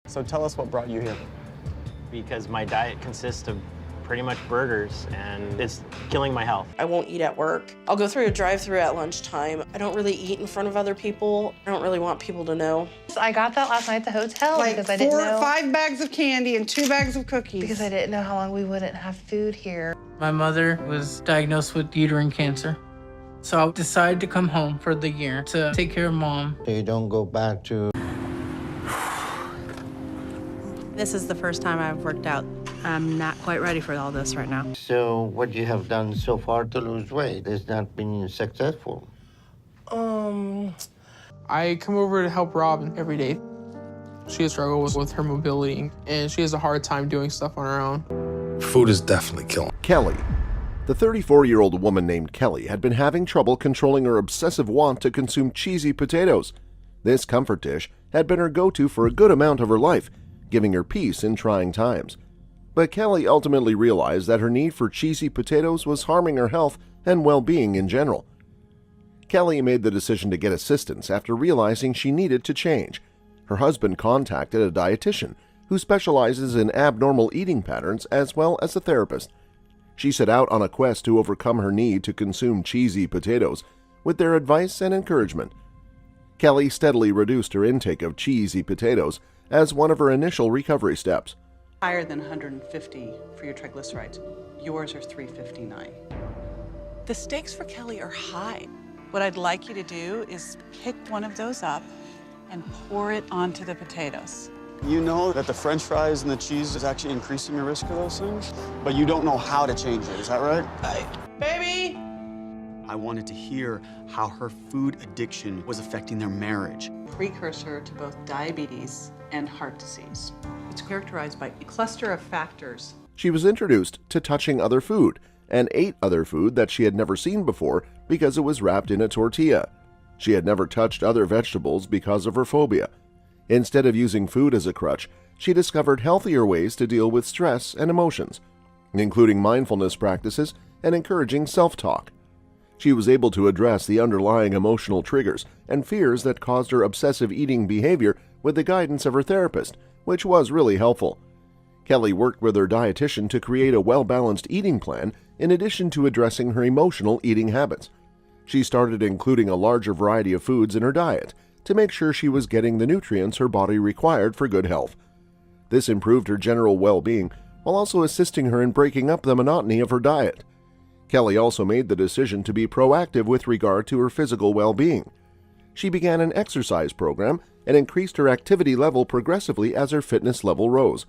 So tell us what brought you here. Because my diet consists of pretty much burgers, and it's killing my health. I won't eat at work. I'll go through a drive-thru at lunchtime. I don't really eat in front of other people. I don't really want people to know. I got that last night at the hotel because I didn't know. 5 bags of candy and 2 bags of cookies. Because I didn't know how long we wouldn't have food here. My mother was diagnosed with uterine cancer. So I decided to come home for the year to take care of Mom. So you don't go back to... This is the first time I've worked out. I'm not quite ready for all this right now. So what you have done so far to lose weight has not been successful? I come over to help Robin every day. She struggles with her mobility, and she has a hard time doing stuff on her own. Food is definitely killing. Kelly. The 34-year-old woman named Kelly had been having trouble controlling her obsessive want to consume cheesy potatoes. This comfort dish had been her go-to for a good amount of her life, giving her peace in trying times. But Kelly ultimately realized that her need for cheesy potatoes was harming her health and well-being in general. Kelly made the decision to get assistance after realizing she needed to change. Her husband contacted a dietitian who specializes in abnormal eating patterns as well as a therapist. She set out on a quest to overcome her need to consume cheesy potatoes with their advice and encouragement. Kelly steadily reduced her intake of cheesy potatoes as one of her initial recovery steps. Higher than 150 for your triglycerides. Yours are 359. The stakes for Kelly are high. What I'd like you to do is pick one of those up and pour it onto the potatoes. You know that the French fries and the cheese is actually increasing your risk of those things, but you don't know how to change it. Is that right? Baby! I wanted to hear how her food addiction was affecting their marriage. Precursor to both diabetes and heart disease. It's characterized by a cluster of factors. She was introduced to touching other food and ate other food that she had never seen before because it was wrapped in a tortilla. She had never touched other vegetables because of her phobia. Instead of using food as a crutch, she discovered healthier ways to deal with stress and emotions, including mindfulness practices and encouraging self-talk. She was able to address the underlying emotional triggers and fears that caused her obsessive eating behavior with the guidance of her therapist, which was really helpful. Kelly worked with her dietitian to create a well-balanced eating plan in addition to addressing her emotional eating habits. She started including a larger variety of foods in her diet to make sure she was getting the nutrients her body required for good health. This improved her general well-being while also assisting her in breaking up the monotony of her diet. Kelly also made the decision to be proactive with regard to her physical well-being. She began an exercise program and increased her activity level progressively as her fitness level rose.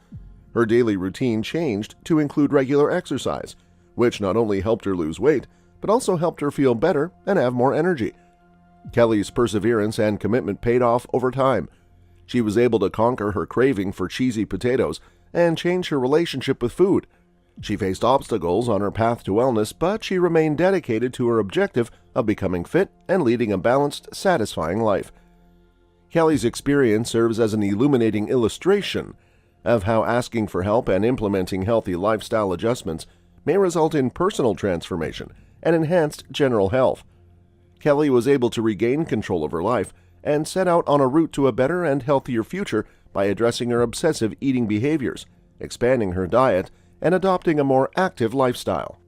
Her daily routine changed to include regular exercise, which not only helped her lose weight, but also helped her feel better and have more energy. Kelly's perseverance and commitment paid off over time. She was able to conquer her craving for cheesy potatoes and change her relationship with food. She faced obstacles on her path to wellness, but she remained dedicated to her objective of becoming fit and leading a balanced, satisfying life. Kelly's experience serves as an illuminating illustration of how asking for help and implementing healthy lifestyle adjustments may result in personal transformation and enhanced general health. Kelly was able to regain control of her life and set out on a route to a better and healthier future by addressing her obsessive eating behaviors, expanding her diet, and adopting a more active lifestyle.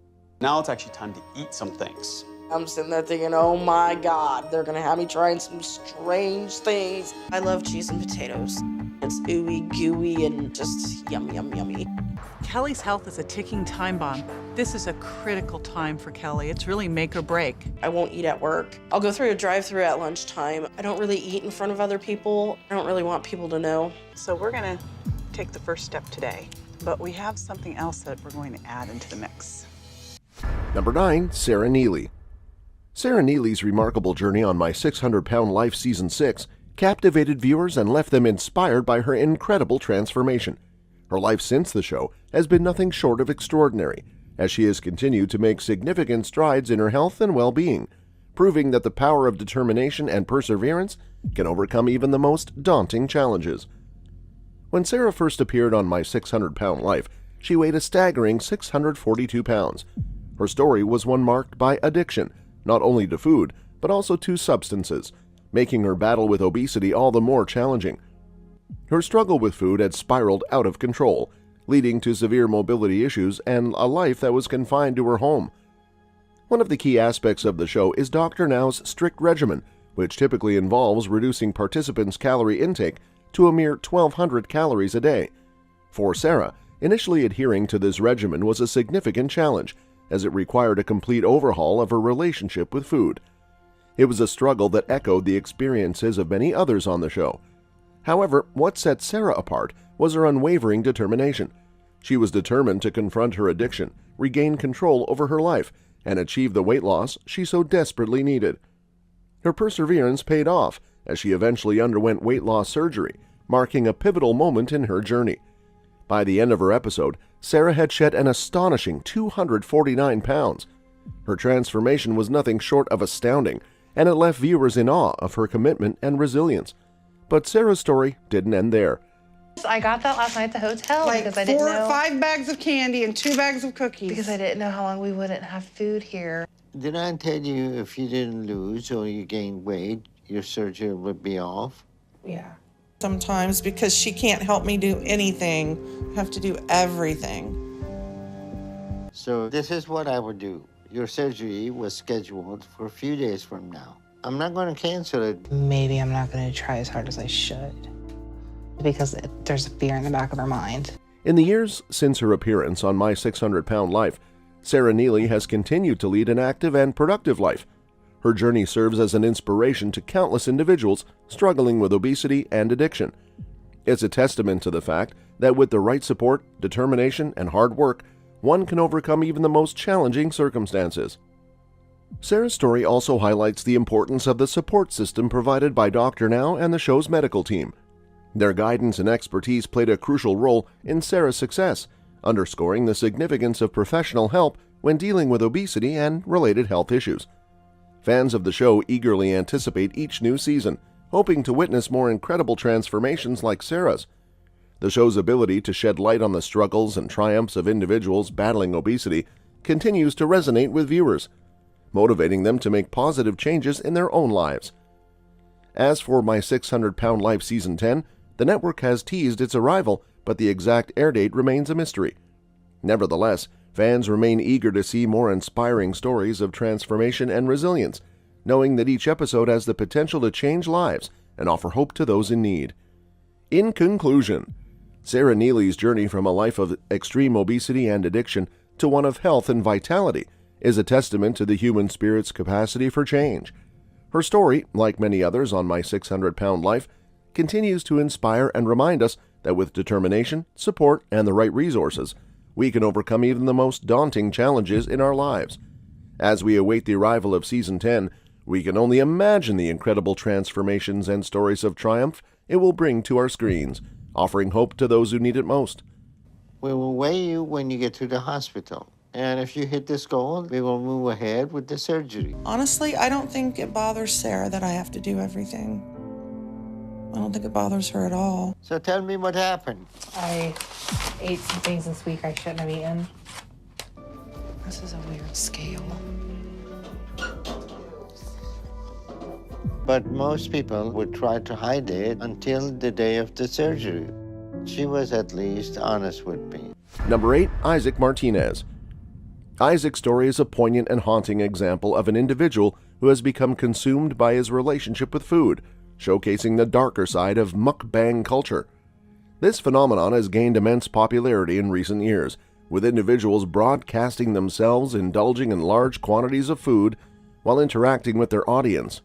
Now it's actually time to eat some things. I'm sitting there thinking, oh my God, they're gonna have me trying some strange things. I love cheese and potatoes. It's ooey gooey and just yum, yum, yummy. Kelly's health is a ticking time bomb. This is a critical time for Kelly. It's really make or break. I won't eat at work. I'll go through a drive-thru at lunchtime. I don't really eat in front of other people. I don't really want people to know. So we're gonna take the first step today, but we have something else that we're going to add into the mix. Number 9. Sarah Neely. Sarah Neely's remarkable journey on My 600-Pound Life Season 6 captivated viewers and left them inspired by her incredible transformation. Her life since the show has been nothing short of extraordinary, as she has continued to make significant strides in her health and well-being, proving that the power of determination and perseverance can overcome even the most daunting challenges. When Sarah first appeared on My 600-Pound Life, she weighed a staggering 642 pounds. Her story was one marked by addiction, not only to food, but also to substances, making her battle with obesity all the more challenging. Her struggle with food had spiraled out of control, leading to severe mobility issues and a life that was confined to her home. One of the key aspects of the show is Dr. Now's strict regimen, which typically involves reducing participants' calorie intake to a mere 1,200 calories a day. For Sarah, initially adhering to this regimen was a significant challenge, as it required a complete overhaul of her relationship with food. It was a struggle that echoed the experiences of many others on the show. However, what set Sarah apart was her unwavering determination. She was determined to confront her addiction, regain control over her life, and achieve the weight loss she so desperately needed. Her perseverance paid off as she eventually underwent weight loss surgery, marking a pivotal moment in her journey. By the end of her episode, Sarah had shed an astonishing 249 pounds. Her transformation was nothing short of astounding, and it left viewers in awe of her commitment and resilience. But Sarah's story didn't end there. I got that last night at the hotel because I didn't know. 5 bags of candy and 2 bags of cookies. Because I didn't know how long we wouldn't have food here. Did I tell you if you didn't lose or you gained weight, your surgery would be off? Yeah. Sometimes because she can't help me do anything, I have to do everything. So this is what I would do. Your surgery was scheduled for a few days from now. I'm not going to cancel it. Maybe I'm not going to try as hard as I should because there's a fear in the back of her mind. In the years since her appearance on My 600-Pound Life, Sarah Neely has continued to lead an active and productive life. Her journey serves as an inspiration to countless individuals struggling with obesity and addiction. It's a testament to the fact that with the right support, determination, and hard work, one can overcome even the most challenging circumstances. Sarah's story also highlights the importance of the support system provided by Dr. Now and the show's medical team. Their guidance and expertise played a crucial role in Sarah's success, underscoring the significance of professional help when dealing with obesity and related health issues. Fans of the show eagerly anticipate each new season, hoping to witness more incredible transformations like Sarah's. The show's ability to shed light on the struggles and triumphs of individuals battling obesity continues to resonate with viewers, motivating them to make positive changes in their own lives. As for My 600-Pound Life Season 10, the network has teased its arrival, but the exact air date remains a mystery. Nevertheless, fans remain eager to see more inspiring stories of transformation and resilience, knowing that each episode has the potential to change lives and offer hope to those in need. In conclusion, Sarah Neely's journey from a life of extreme obesity and addiction to one of health and vitality is a testament to the human spirit's capacity for change. Her story, like many others on My 600-Pound Life, continues to inspire and remind us that with determination, support, and the right resources, we can overcome even the most daunting challenges in our lives. As we await the arrival of Season 10, we can only imagine the incredible transformations and stories of triumph it will bring to our screens, offering hope to those who need it most. We will weigh you when you get to the hospital. And if you hit this goal, we will move ahead with the surgery. Honestly, I don't think it bothers Sarah that I have to do everything. I don't think it bothers her at all. So tell me what happened. I ate some things this week I shouldn't have eaten. This is a weird scale. But most people would try to hide it until the day of the surgery. She was at least honest with me. Number 8. Isaac Martinez. Isaac's story is a poignant and haunting example of an individual who has become consumed by his relationship with food, showcasing the darker side of mukbang culture. This phenomenon has gained immense popularity in recent years, with individuals broadcasting themselves indulging in large quantities of food while interacting with their audience.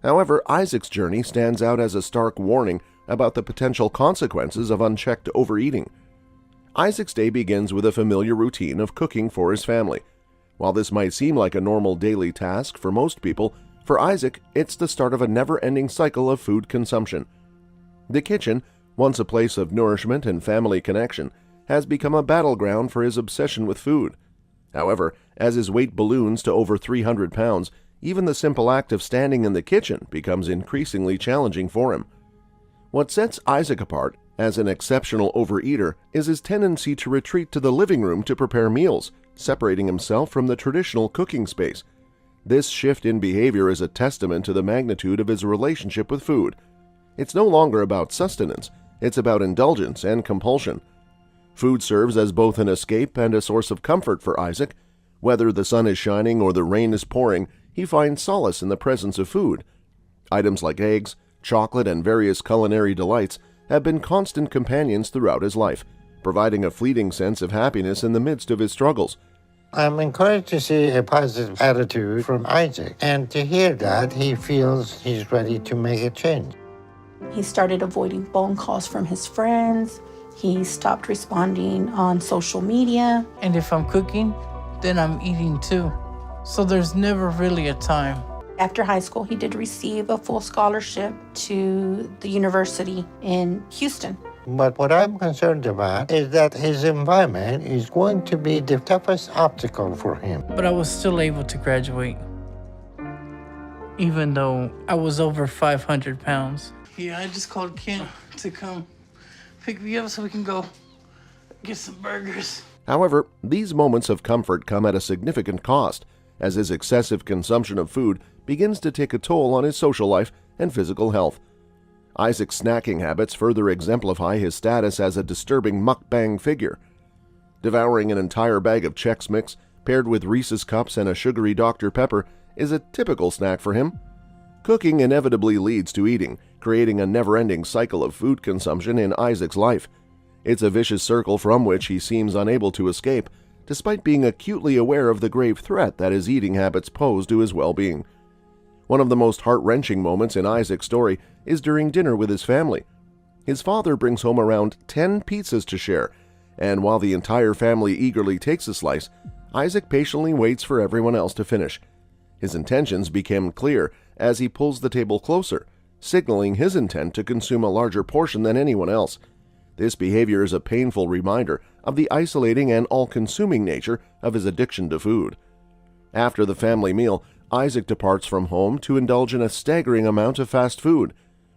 However, Isaac's journey stands out as a stark warning about the potential consequences of unchecked overeating. Isaac's day begins with a familiar routine of cooking for his family. While this might seem like a normal daily task for most people, for Isaac, it's the start of a never-ending cycle of food consumption. The kitchen, once a place of nourishment and family connection, has become a battleground for his obsession with food. However, as his weight balloons to over 300 pounds, even the simple act of standing in the kitchen becomes increasingly challenging for him. What sets Isaac apart as an exceptional overeater is his tendency to retreat to the living room to prepare meals, separating himself from the traditional cooking space. This shift in behavior is a testament to the magnitude of his relationship with food. It's no longer about sustenance, it's about indulgence and compulsion. Food serves as both an escape and a source of comfort for Isaac. Whether the sun is shining or the rain is pouring, he finds solace in the presence of food. Items like eggs, chocolate, and various culinary delights have been constant companions throughout his life, providing a fleeting sense of happiness in the midst of his struggles. I'm encouraged to see a positive attitude from Isaac, and to hear that he feels he's ready to make a change. He started avoiding phone calls from his friends. He stopped responding on social media. And if I'm cooking, then I'm eating too. So there's never really a time. After high school, he did receive a full scholarship to the university in Houston. But what I'm concerned about is that his environment is going to be the toughest obstacle for him. But I was still able to graduate, even though I was over 500 pounds. Yeah, I just called Ken to come pick me up so we can go get some burgers. However, these moments of comfort come at a significant cost, as his excessive consumption of food begins to take a toll on his social life and physical health. Isaac's snacking habits further exemplify his status as a disturbing mukbang figure. Devouring an entire bag of Chex Mix, paired with Reese's Cups and a sugary Dr. Pepper, is a typical snack for him. Cooking inevitably leads to eating, creating a never-ending cycle of food consumption in Isaac's life. It's a vicious circle from which he seems unable to escape, despite being acutely aware of the grave threat that his eating habits pose to his well-being. One of the most heart-wrenching moments in Isaac's story is during dinner with his family. His father brings home around 10 pizzas to share, and while the entire family eagerly takes a slice, Isaac patiently waits for everyone else to finish. His intentions become clear as he pulls the table closer, signaling his intent to consume a larger portion than anyone else. This behavior is a painful reminder of the isolating and all-consuming nature of his addiction to food. After the family meal, Isaac departs from home to indulge in a staggering amount of fast food.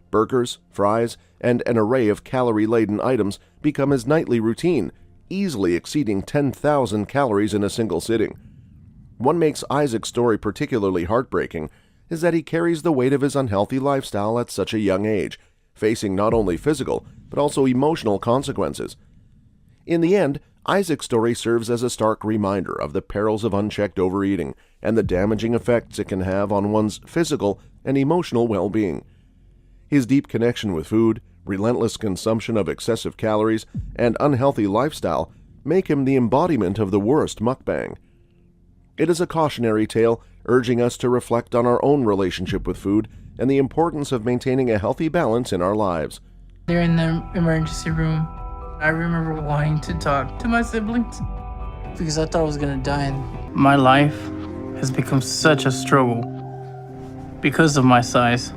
Burgers, fries, and an array of calorie-laden items become his nightly routine, easily exceeding 10,000 calories in a single sitting. What makes Isaac's story particularly heartbreaking is that he carries the weight of his unhealthy lifestyle at such a young age, facing not only physical but also emotional consequences. In the end, Isaac's story serves as a stark reminder of the perils of unchecked overeating and the damaging effects it can have on one's physical and emotional well-being. His deep connection with food, relentless consumption of excessive calories, and unhealthy lifestyle make him the embodiment of the worst mukbang. It is a cautionary tale urging us to reflect on our own relationship with food and the importance of maintaining a healthy balance in our lives. They're in the emergency room. I remember wanting to talk to my siblings because I thought I was gonna die. And my life has become such a struggle because of my size.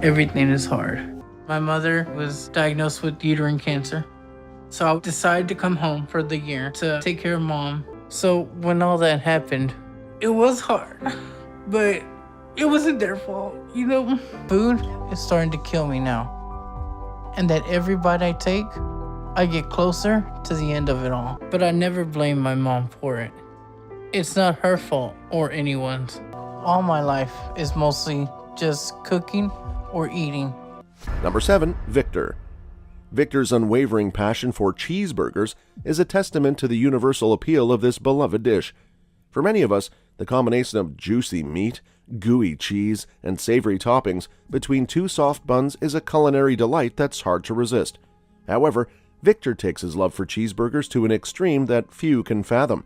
Everything is hard. My mother was diagnosed with uterine cancer, so I decided to come home for the year to take care of Mom. So when all that happened, it was hard, but it wasn't their fault, you know? Food is starting to kill me now. And that every bite I take, I get closer to the end of it all. But I never blame my mom for it. It's not her fault or anyone's. All my life is mostly just cooking or eating. Number 7. Victor. Victor's unwavering passion for cheeseburgers is a testament to the universal appeal of this beloved dish. For many of us, the combination of juicy meat, gooey cheese, and savory toppings between two soft buns is a culinary delight that's hard to resist. However, Victor takes his love for cheeseburgers to an extreme that few can fathom.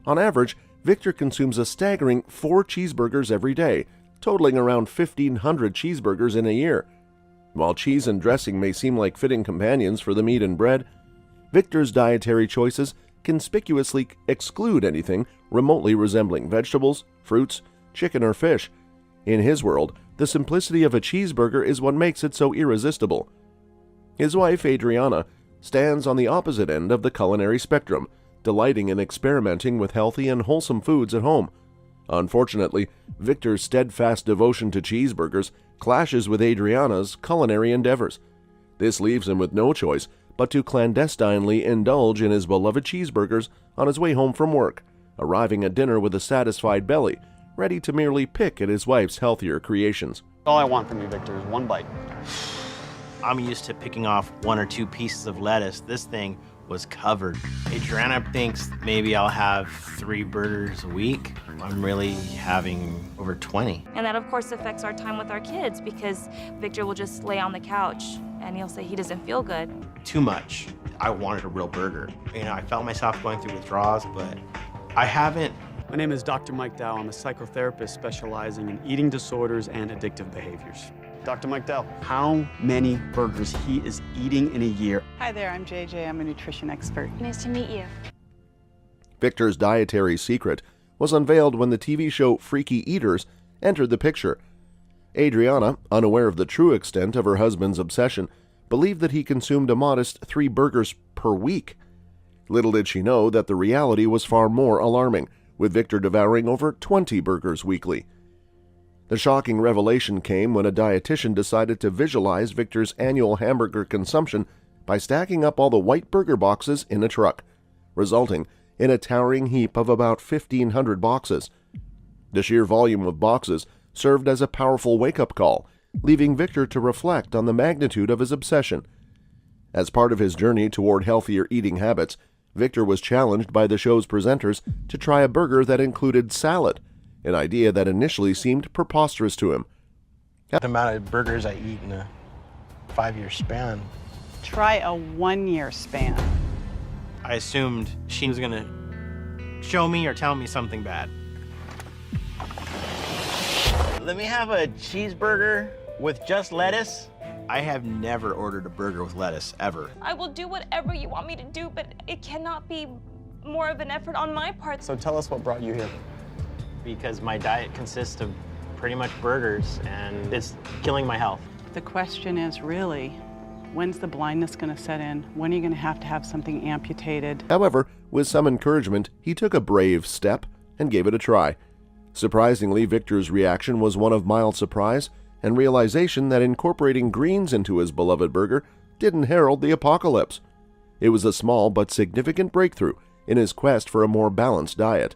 On average, Victor consumes a staggering 4 cheeseburgers every day, totaling around 1,500 cheeseburgers in a year. While cheese and dressing may seem like fitting companions for the meat and bread, Victor's dietary choices conspicuously exclude anything remotely resembling vegetables, fruits, chicken, or fish. In his world, the simplicity of a cheeseburger is what makes it so irresistible. His wife, Adriana, stands on the opposite end of the culinary spectrum, delighting in experimenting with healthy and wholesome foods at home. Unfortunately, Victor's steadfast devotion to cheeseburgers clashes with Adriana's culinary endeavors. This leaves him with no choice but to clandestinely indulge in his beloved cheeseburgers on his way home from work, arriving at dinner with a satisfied belly, ready to merely pick at his wife's healthier creations. All I want from you, Victor, is one bite. I'm used to picking off 1 or 2 pieces of lettuce. This thing was covered. Adriana thinks maybe I'll have 3 burgers a week. I'm really having over 20. And that, of course, affects our time with our kids because Victor will just lay on the couch and he'll say he doesn't feel good. Too much. I wanted a real burger. You know, I felt myself going through withdrawals, but I haven't. My name is Dr. Mike Dow. I'm a psychotherapist specializing in eating disorders and addictive behaviors. Dr. Mike Dow, how many burgers he is eating in a year? Hi there, I'm JJ. I'm a nutrition expert. Nice to meet you. Victor's dietary secret was unveiled when the TV show Freaky Eaters entered the picture. Adriana, unaware of the true extent of her husband's obsession, believed that he consumed a modest 3 burgers per week. Little did she know that the reality was far more alarming, with Victor devouring over 20 burgers weekly. The shocking revelation came when a dietitian decided to visualize Victor's annual hamburger consumption by stacking up all the white burger boxes in a truck, resulting in a towering heap of about 1,500 boxes. The sheer volume of boxes served as a powerful wake-up call, leaving Victor to reflect on the magnitude of his obsession. As part of his journey toward healthier eating habits, Victor was challenged by the show's presenters to try a burger that included salad, an idea that initially seemed preposterous to him. The amount of burgers I eat in a 5-year span. Try a 1-year span. I assumed she was gonna show me or tell me something bad. Let me have a cheeseburger with just lettuce. I have never ordered a burger with lettuce, ever. I will do whatever you want me to do, but it cannot be more of an effort on my part. So tell us what brought you here. Because my diet consists of pretty much burgers, and it's killing my health. The question is really, when's the blindness going to set in? When are you going to have something amputated? However, with some encouragement, he took a brave step and gave it a try. Surprisingly, Victor's reaction was one of mild surprise and realization that incorporating greens into his beloved burger didn't herald the apocalypse. It was a small but significant breakthrough in his quest for a more balanced diet.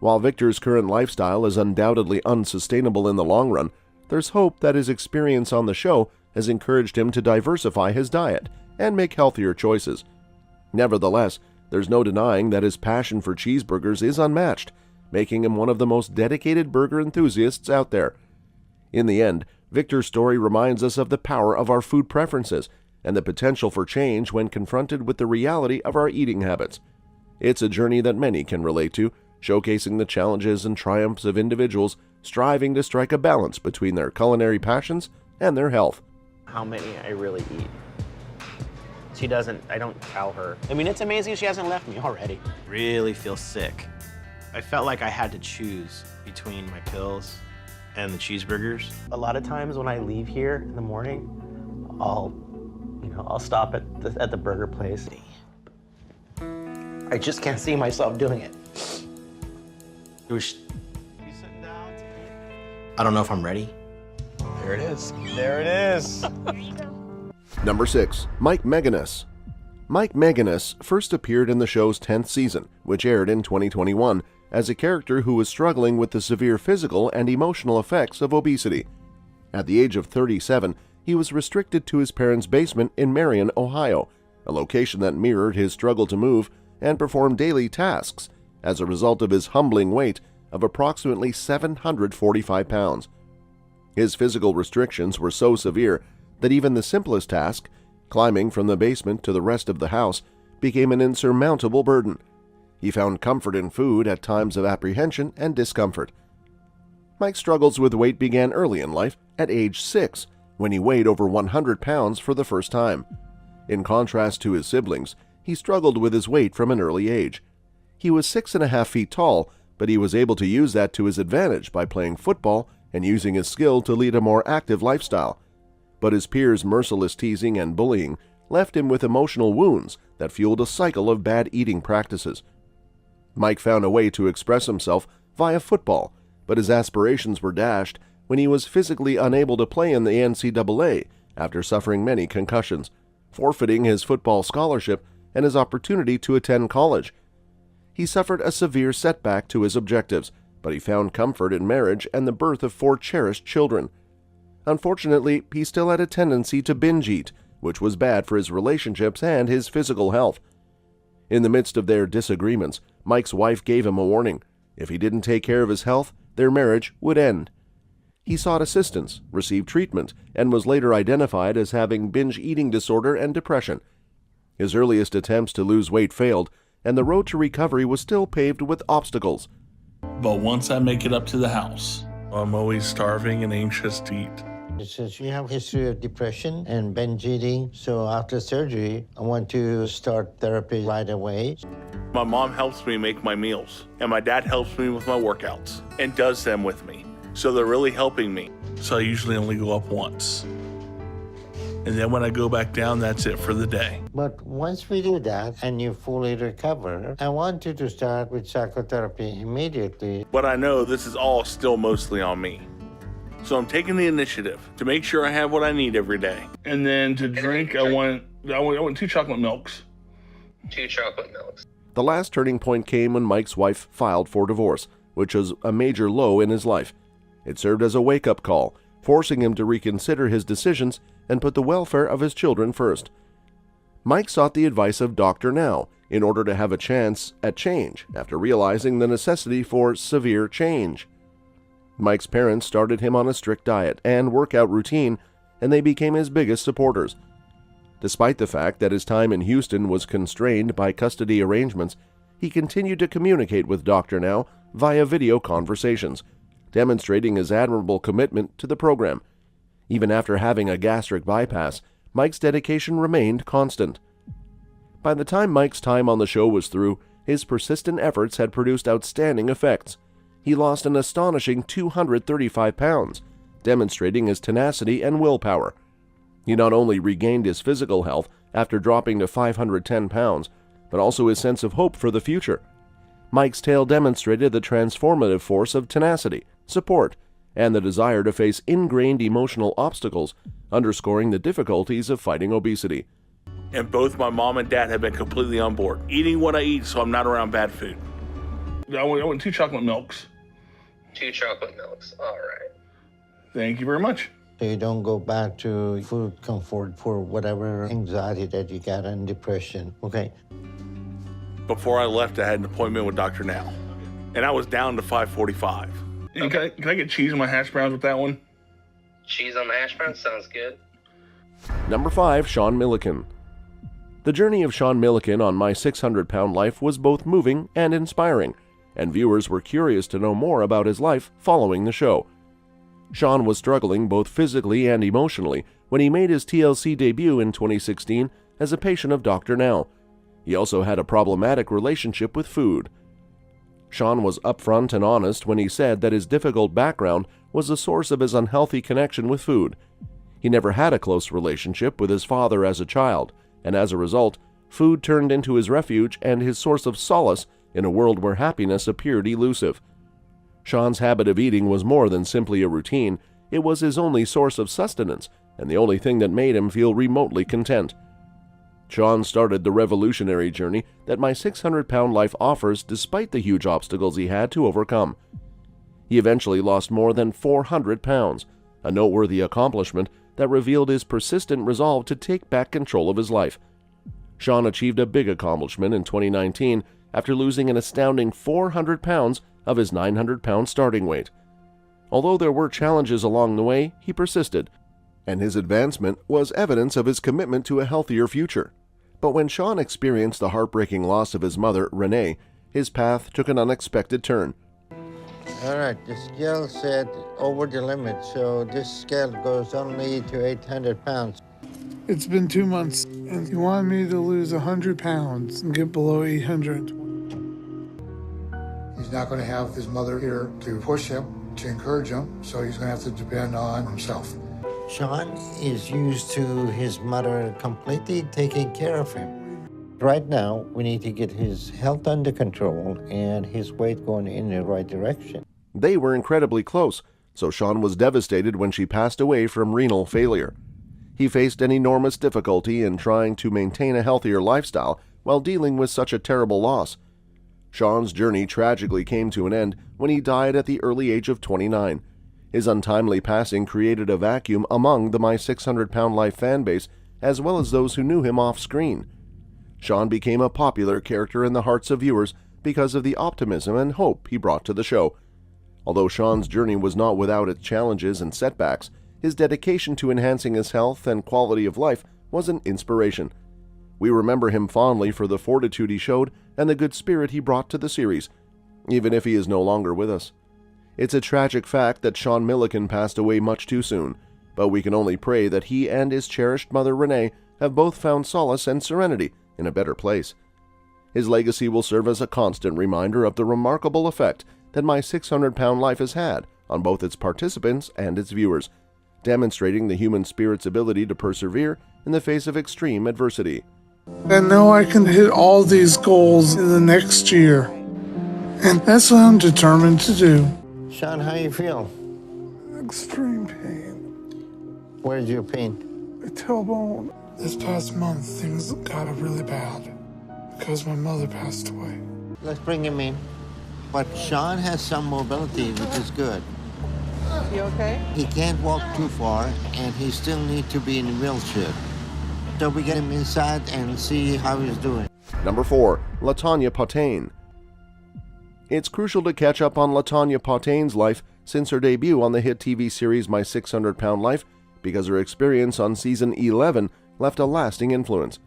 While Victor's current lifestyle is undoubtedly unsustainable in the long run, there's hope that his experience on the show has encouraged him to diversify his diet and make healthier choices. Nevertheless, there's no denying that his passion for cheeseburgers is unmatched, making him one of the most dedicated burger enthusiasts out there. In the end, Victor's story reminds us of the power of our food preferences and the potential for change when confronted with the reality of our eating habits. It's a journey that many can relate to, showcasing the challenges and triumphs of individuals striving to strike a balance between their culinary passions and their health. How many I really eat. I don't tell her. I mean, it's amazing she hasn't left me already. Really feel sick. I felt like I had to choose between my pills and the cheeseburgers. A lot of times when I leave here in the morning, I'll stop at the burger place. I just can't see myself doing it. I don't know if I'm ready. There it is. There it is. Number 6. Mike Meganus. Mike Meganus first appeared in the show's 10th season, which aired in 2021, as a character who was struggling with the severe physical and emotional effects of obesity. At the age of 37, he was restricted to his parents' basement in Marion, Ohio, a location that mirrored his struggle to move and perform daily tasks as a result of his humbling weight of approximately 745 pounds. His physical restrictions were so severe that even the simplest task, climbing from the basement to the rest of the house, became an insurmountable burden. He found comfort in food at times of apprehension and discomfort. Mike's struggles with weight began early in life, at age 6, when he weighed over 100 pounds for the first time. In contrast to his siblings, he struggled with his weight from an early age. He was 6.5 feet tall, but he was able to use that to his advantage by playing football and using his skill to lead a more active lifestyle. But his peers' merciless teasing and bullying left him with emotional wounds that fueled a cycle of bad eating practices. Mike found a way to express himself via football, but his aspirations were dashed when he was physically unable to play in the NCAA after suffering many concussions, forfeiting his football scholarship and his opportunity to attend college. He suffered a severe setback to his objectives, but he found comfort in marriage and the birth of 4 cherished children. Unfortunately, he still had a tendency to binge eat, which was bad for his relationships and his physical health. In the midst of their disagreements, Mike's wife gave him a warning. If he didn't take care of his health, their marriage would end. He sought assistance, received treatment, and was later identified as having binge eating disorder and depression. His earliest attempts to lose weight failed, and the road to recovery was still paved with obstacles. But once I make it up to the house, I'm always starving and anxious to eat. It says you have a history of depression and binge eating, so after surgery, I want to start therapy right away. My mom helps me make my meals, and my dad helps me with my workouts and does them with me. So they're really helping me. So I usually only go up once. And then when I go back down, that's it for the day. But once we do that and you fully recover, I want you to start with psychotherapy immediately. But I know this is all still mostly on me. So I'm taking the initiative to make sure I have what I need every day. And then to drink, I want 2 chocolate milks. 2 chocolate milks. The last turning point came when Mike's wife filed for divorce, which was a major low in his life. It served as a wake-up call, forcing him to reconsider his decisions and put the welfare of his children first. Mike sought the advice of Dr. Now in order to have a chance at change after realizing the necessity for severe change. Mike's parents started him on a strict diet and workout routine, and they became his biggest supporters. Despite the fact that his time in Houston was constrained by custody arrangements, he continued to communicate with Dr. Now via video conversations, demonstrating his admirable commitment to the program. Even after having a gastric bypass, Mike's dedication remained constant. By the time Mike's time on the show was through, his persistent efforts had produced outstanding effects. He lost an astonishing 235 pounds, demonstrating his tenacity and willpower. He not only regained his physical health after dropping to 510 pounds, but also his sense of hope for the future. Mike's tale demonstrated the transformative force of tenacity, support, and the desire to face ingrained emotional obstacles, underscoring the difficulties of fighting obesity. And both my mom and dad have been completely on board, eating what I eat so I'm not around bad food. I want 2 chocolate milks. 2 chocolate milks, all right. Thank you very much. So you don't go back to food comfort for whatever anxiety that you got and depression, okay? Before I left, I had an appointment with Dr. Now, and I was down to 545. And can I get cheese on my hash browns with that one? Cheese on the hash browns sounds good. Number 5, Sean Milliken. The journey of Sean Milliken on My 600-Pound Life was both moving and inspiring, and viewers were curious to know more about his life following the show. Sean was struggling both physically and emotionally when he made his TLC debut in 2016 as a patient of Dr. Now. He also had a problematic relationship with food. Sean was upfront and honest when he said that his difficult background was the source of his unhealthy connection with food. He never had a close relationship with his father as a child, and as a result, food turned into his refuge and his source of solace in a world where happiness appeared elusive. Sean's habit of eating was more than simply a routine. It was his only source of sustenance and the only thing that made him feel remotely content. Sean started the revolutionary journey that My 600-Pound Life offers despite the huge obstacles he had to overcome. He eventually lost more than 400 pounds, a noteworthy accomplishment that revealed his persistent resolve to take back control of his life. Sean achieved a big accomplishment in 2019 after losing an astounding 400 pounds of his 900-pound starting weight. Although there were challenges along the way, he persisted, and his advancement was evidence of his commitment to a healthier future. But when Sean experienced the heartbreaking loss of his mother, Renee, his path took an unexpected turn. All right, the scale said over the limit, so this scale goes only to 800 pounds. It's been 2 months, and you want me to lose 100 pounds and get below 800. He's not going to have his mother here to push him, to encourage him, so he's going to have to depend on himself. Sean is used to his mother completely taking care of him. Right now, we need to get his health under control and his weight going in the right direction. They were incredibly close, so Sean was devastated when she passed away from renal failure. He faced an enormous difficulty in trying to maintain a healthier lifestyle while dealing with such a terrible loss. Sean's journey tragically came to an end when he died at the early age of 29. His untimely passing created a vacuum among the My 600 Pound Life fan base, as well as those who knew him off-screen. Sean became a popular character in the hearts of viewers because of the optimism and hope he brought to the show. Although Sean's journey was not without its challenges and setbacks, his dedication to enhancing his health and quality of life was an inspiration. We remember him fondly for the fortitude he showed and the good spirit he brought to the series, even if he is no longer with us. It's a tragic fact that Sean Milliken passed away much too soon, but we can only pray that he and his cherished mother Renee have both found solace and serenity in a better place. His legacy will serve as a constant reminder of the remarkable effect that My 600 Pound Life has had on both its participants and its viewers, demonstrating the human spirit's ability to persevere in the face of extreme adversity. And now I can hit all these goals in the next year. And that's what I'm determined to do. Sean, how you feel? Extreme pain. Where's your pain? My tailbone. This past month, things got really bad because my mother passed away. Let's bring him in. But Sean has some mobility, which is good. You okay? He can't walk too far, and he still needs to be in a wheelchair. So we get him inside and see how he's doing. Number 4. LaTanya Patain. It's crucial to catch up on LaTanya Patain's life since her debut on the hit TV series My 600 Pound Life, because her experience on season 11 left a lasting influence.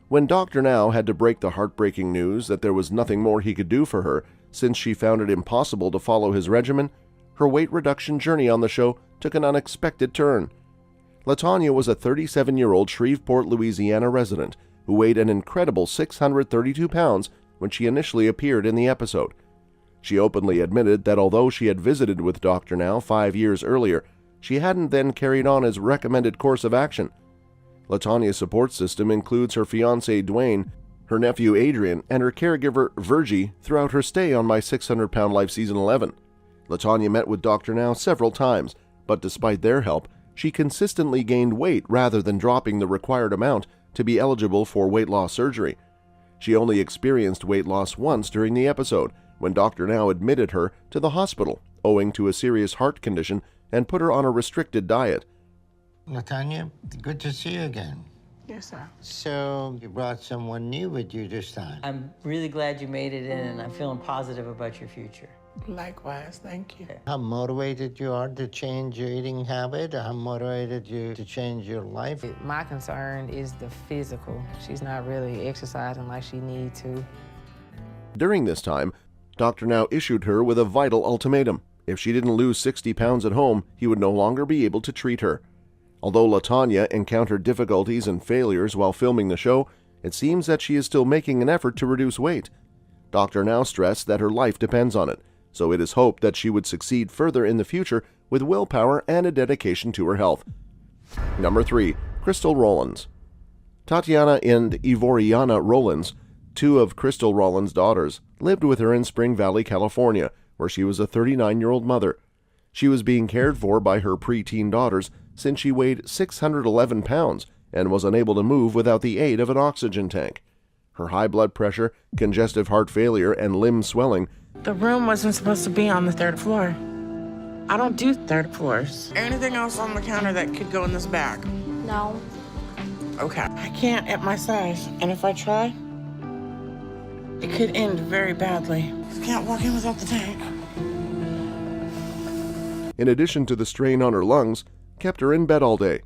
When Dr. Now had to break the heartbreaking news that there was nothing more he could do for her since she found it impossible to follow his regimen, her weight reduction journey on the show took an unexpected turn. LaTanya was a 37-year-old Shreveport, Louisiana resident who weighed an incredible 632 pounds when she initially appeared in the episode. She openly admitted that although she had visited with Dr. Now 5 years earlier, she hadn't then carried on his recommended course of action. LaTanya's support system includes her fiancé Dwayne, her nephew Adrian, and her caregiver Virgie throughout her stay on My 600 Pound Life Season 11. LaTanya met with Dr. Now several times, but despite their help, she consistently gained weight rather than dropping the required amount to be eligible for weight loss surgery. She only experienced weight loss once during the episode, when Dr. Now admitted her to the hospital owing to a serious heart condition and put her on a restricted diet. LaTanya, good to see you again. Yes, sir. So you brought someone new with you this time. I'm really glad you made it in, and I'm feeling positive about your future. Likewise, thank you. How motivated you are to change your eating habit? How motivated you to change your life? My concern is the physical. She's not really exercising like she needs to. During this time, Dr. Now issued her with a vital ultimatum. If she didn't lose 60 pounds at home, he would no longer be able to treat her. Although LaTanya encountered difficulties and failures while filming the show, it seems that she is still making an effort to reduce weight. Dr. Now stressed that her life depends on it, so it is hoped that she would succeed further in the future with willpower and a dedication to her health. Number 3. Crystal Rollins. Tatiana and Ivoriana Rollins, two of Crystal Rollins' daughters, lived with her in Spring Valley, California, where she was a 39-year-old mother. She was being cared for by her preteen daughters since she weighed 611 pounds and was unable to move without the aid of an oxygen tank. Her high blood pressure, congestive heart failure, and limb swelling. The room wasn't supposed to be on the 3rd floor. I don't do 3rd floors. Anything else on the counter that could go in this bag? No. Okay. I can't at my size, and if I try, it could end very badly. Can't walk in without the tank. In addition to the strain on her lungs, kept her in bed all day.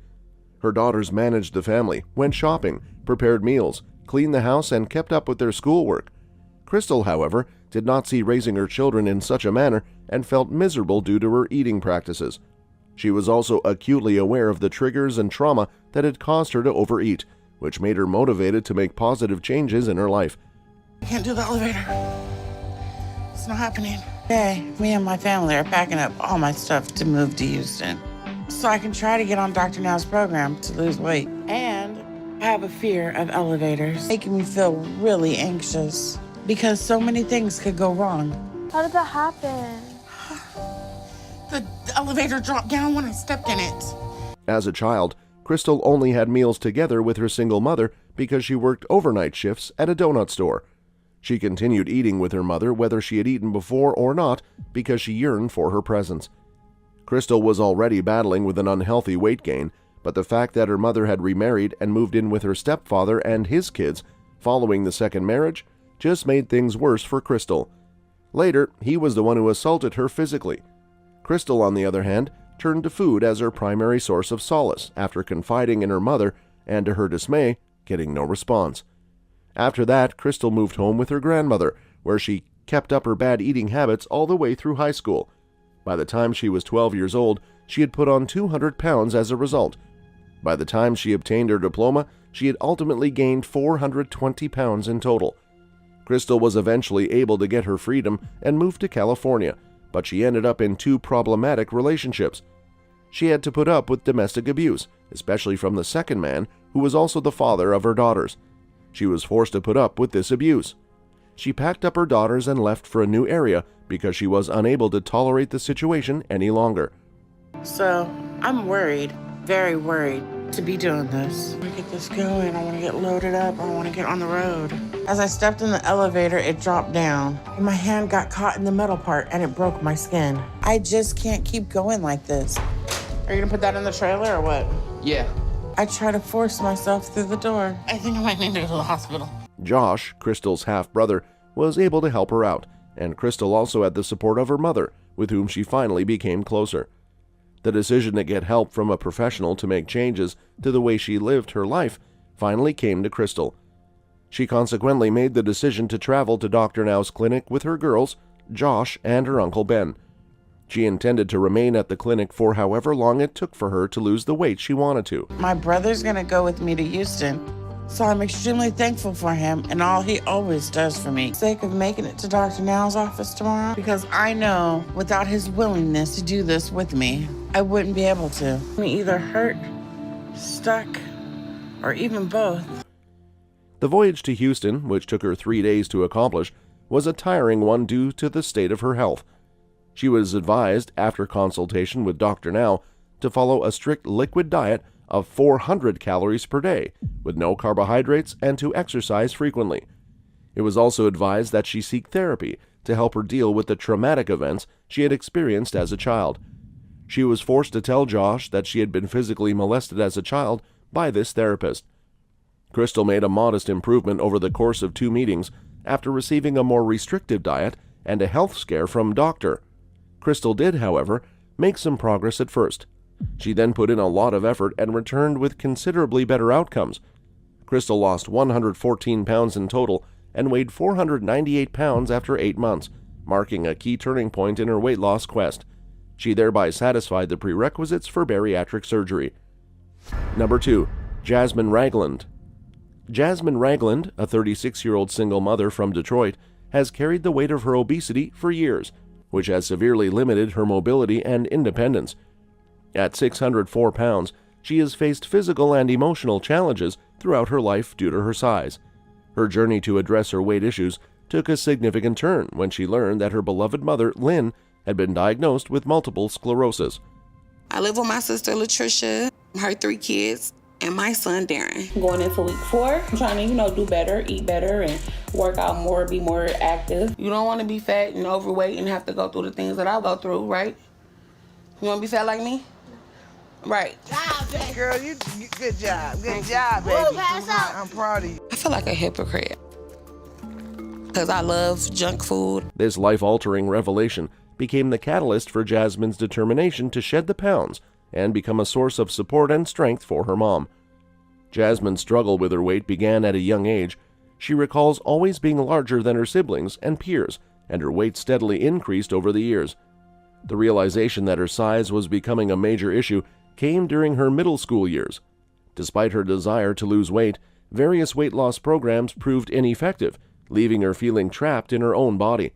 Her daughters managed the family, went shopping, prepared meals, cleaned the house, and kept up with their schoolwork. Crystal, however, did not see raising her children in such a manner and felt miserable due to her eating practices. She was also acutely aware of the triggers and trauma that had caused her to overeat, which made her motivated to make positive changes in her life. I can't do the elevator. It's not happening. Hey, me and my family are packing up all my stuff to move to Houston, so I can try to get on Dr. Now's program to lose weight. And I have a fear of elevators, making me feel really anxious because so many things could go wrong. How did that happen? The elevator dropped down when I stepped in it. As a child, Crystal only had meals together with her single mother because she worked overnight shifts at a donut store. She continued eating with her mother whether she had eaten before or not because she yearned for her presence. Crystal was already battling with an unhealthy weight gain, but the fact that her mother had remarried and moved in with her stepfather and his kids following the second marriage just made things worse for Crystal. Later, he was the one who assaulted her physically. Crystal, on the other hand, turned to food as her primary source of solace after confiding in her mother and, to her dismay, getting no response. After that, Crystal moved home with her grandmother, where she kept up her bad eating habits all the way through high school. By the time she was 12 years old, she had put on 200 pounds as a result. By the time she obtained her diploma, she had ultimately gained 420 pounds in total. Crystal was eventually able to get her freedom and moved to California, but she ended up in 2 problematic relationships. She had to put up with domestic abuse, especially from the second man, who was also the father of her daughters. She was forced to put up with this abuse. She packed up her daughters and left for a new area because she was unable to tolerate the situation any longer. So I'm worried, very worried, to be doing this. I want to get this going. I want to get loaded up. I want to get on the road. As I stepped in the elevator, it dropped down. My hand got caught in the metal part and it broke my skin. I just can't keep going like this. Are you gonna put that in the trailer or what? Yeah. I try to force myself through the door. I think I might need to go to the hospital. Josh, Crystal's half-brother, was able to help her out, and Crystal also had the support of her mother, with whom she finally became closer. The decision to get help from a professional to make changes to the way she lived her life finally came to Crystal. She consequently made the decision to travel to Dr. Now's clinic with her girls, Josh, and her Uncle Ben. She intended to remain at the clinic for however long it took for her to lose the weight she wanted to. My brother's gonna go with me to Houston, so I'm extremely thankful for him and all he always does for me. For the sake of making it to Dr. Now's office tomorrow, because I know without his willingness to do this with me, I wouldn't be able to. I'm either hurt, stuck, or even both. The voyage to Houston, which took her 3 days to accomplish, was a tiring one due to the state of her health. She was advised, after consultation with Dr. Now, to follow a strict liquid diet of 400 calories per day, with no carbohydrates, and to exercise frequently. It was also advised that she seek therapy to help her deal with the traumatic events she had experienced as a child. She was forced to tell Josh that she had been physically molested as a child by this therapist. Crystal made a modest improvement over the course of 2 meetings after receiving a more restrictive diet and a health scare from Dr. Crystal did, however, make some progress at first. She then put in a lot of effort and returned with considerably better outcomes. Crystal lost 114 pounds in total and weighed 498 pounds after 8 months, marking a key turning point in her weight loss quest. She thereby satisfied the prerequisites for bariatric surgery. Number 2. Jasmine Ragland. Jasmine Ragland, a 36-year-old single mother from Detroit, has carried the weight of her obesity for years, which has severely limited her mobility and independence. At 604 pounds, she has faced physical and emotional challenges throughout her life due to her size. Her journey to address her weight issues took a significant turn when she learned that her beloved mother, Lynn, had been diagnosed with multiple sclerosis. I live with my sister, Latricia, her 3 kids, and my son, Darren. Going into week 4, I'm trying to, do better, eat better, and work out more, be more active. You don't want to be fat and overweight and have to go through the things that I go through, right? You want to be fat like me? Right. Girl, you good job. Good job, baby. I'm proud of you. I feel like a hypocrite because I love junk food. This life-altering revelation became the catalyst for Jasmine's determination to shed the pounds and become a source of support and strength for her mom. Jasmine's struggle with her weight began at a young age. She recalls always being larger than her siblings and peers, and her weight steadily increased over the years. The realization that her size was becoming a major issue came during her middle school years. Despite her desire to lose weight, various weight loss programs proved ineffective, leaving her feeling trapped in her own body.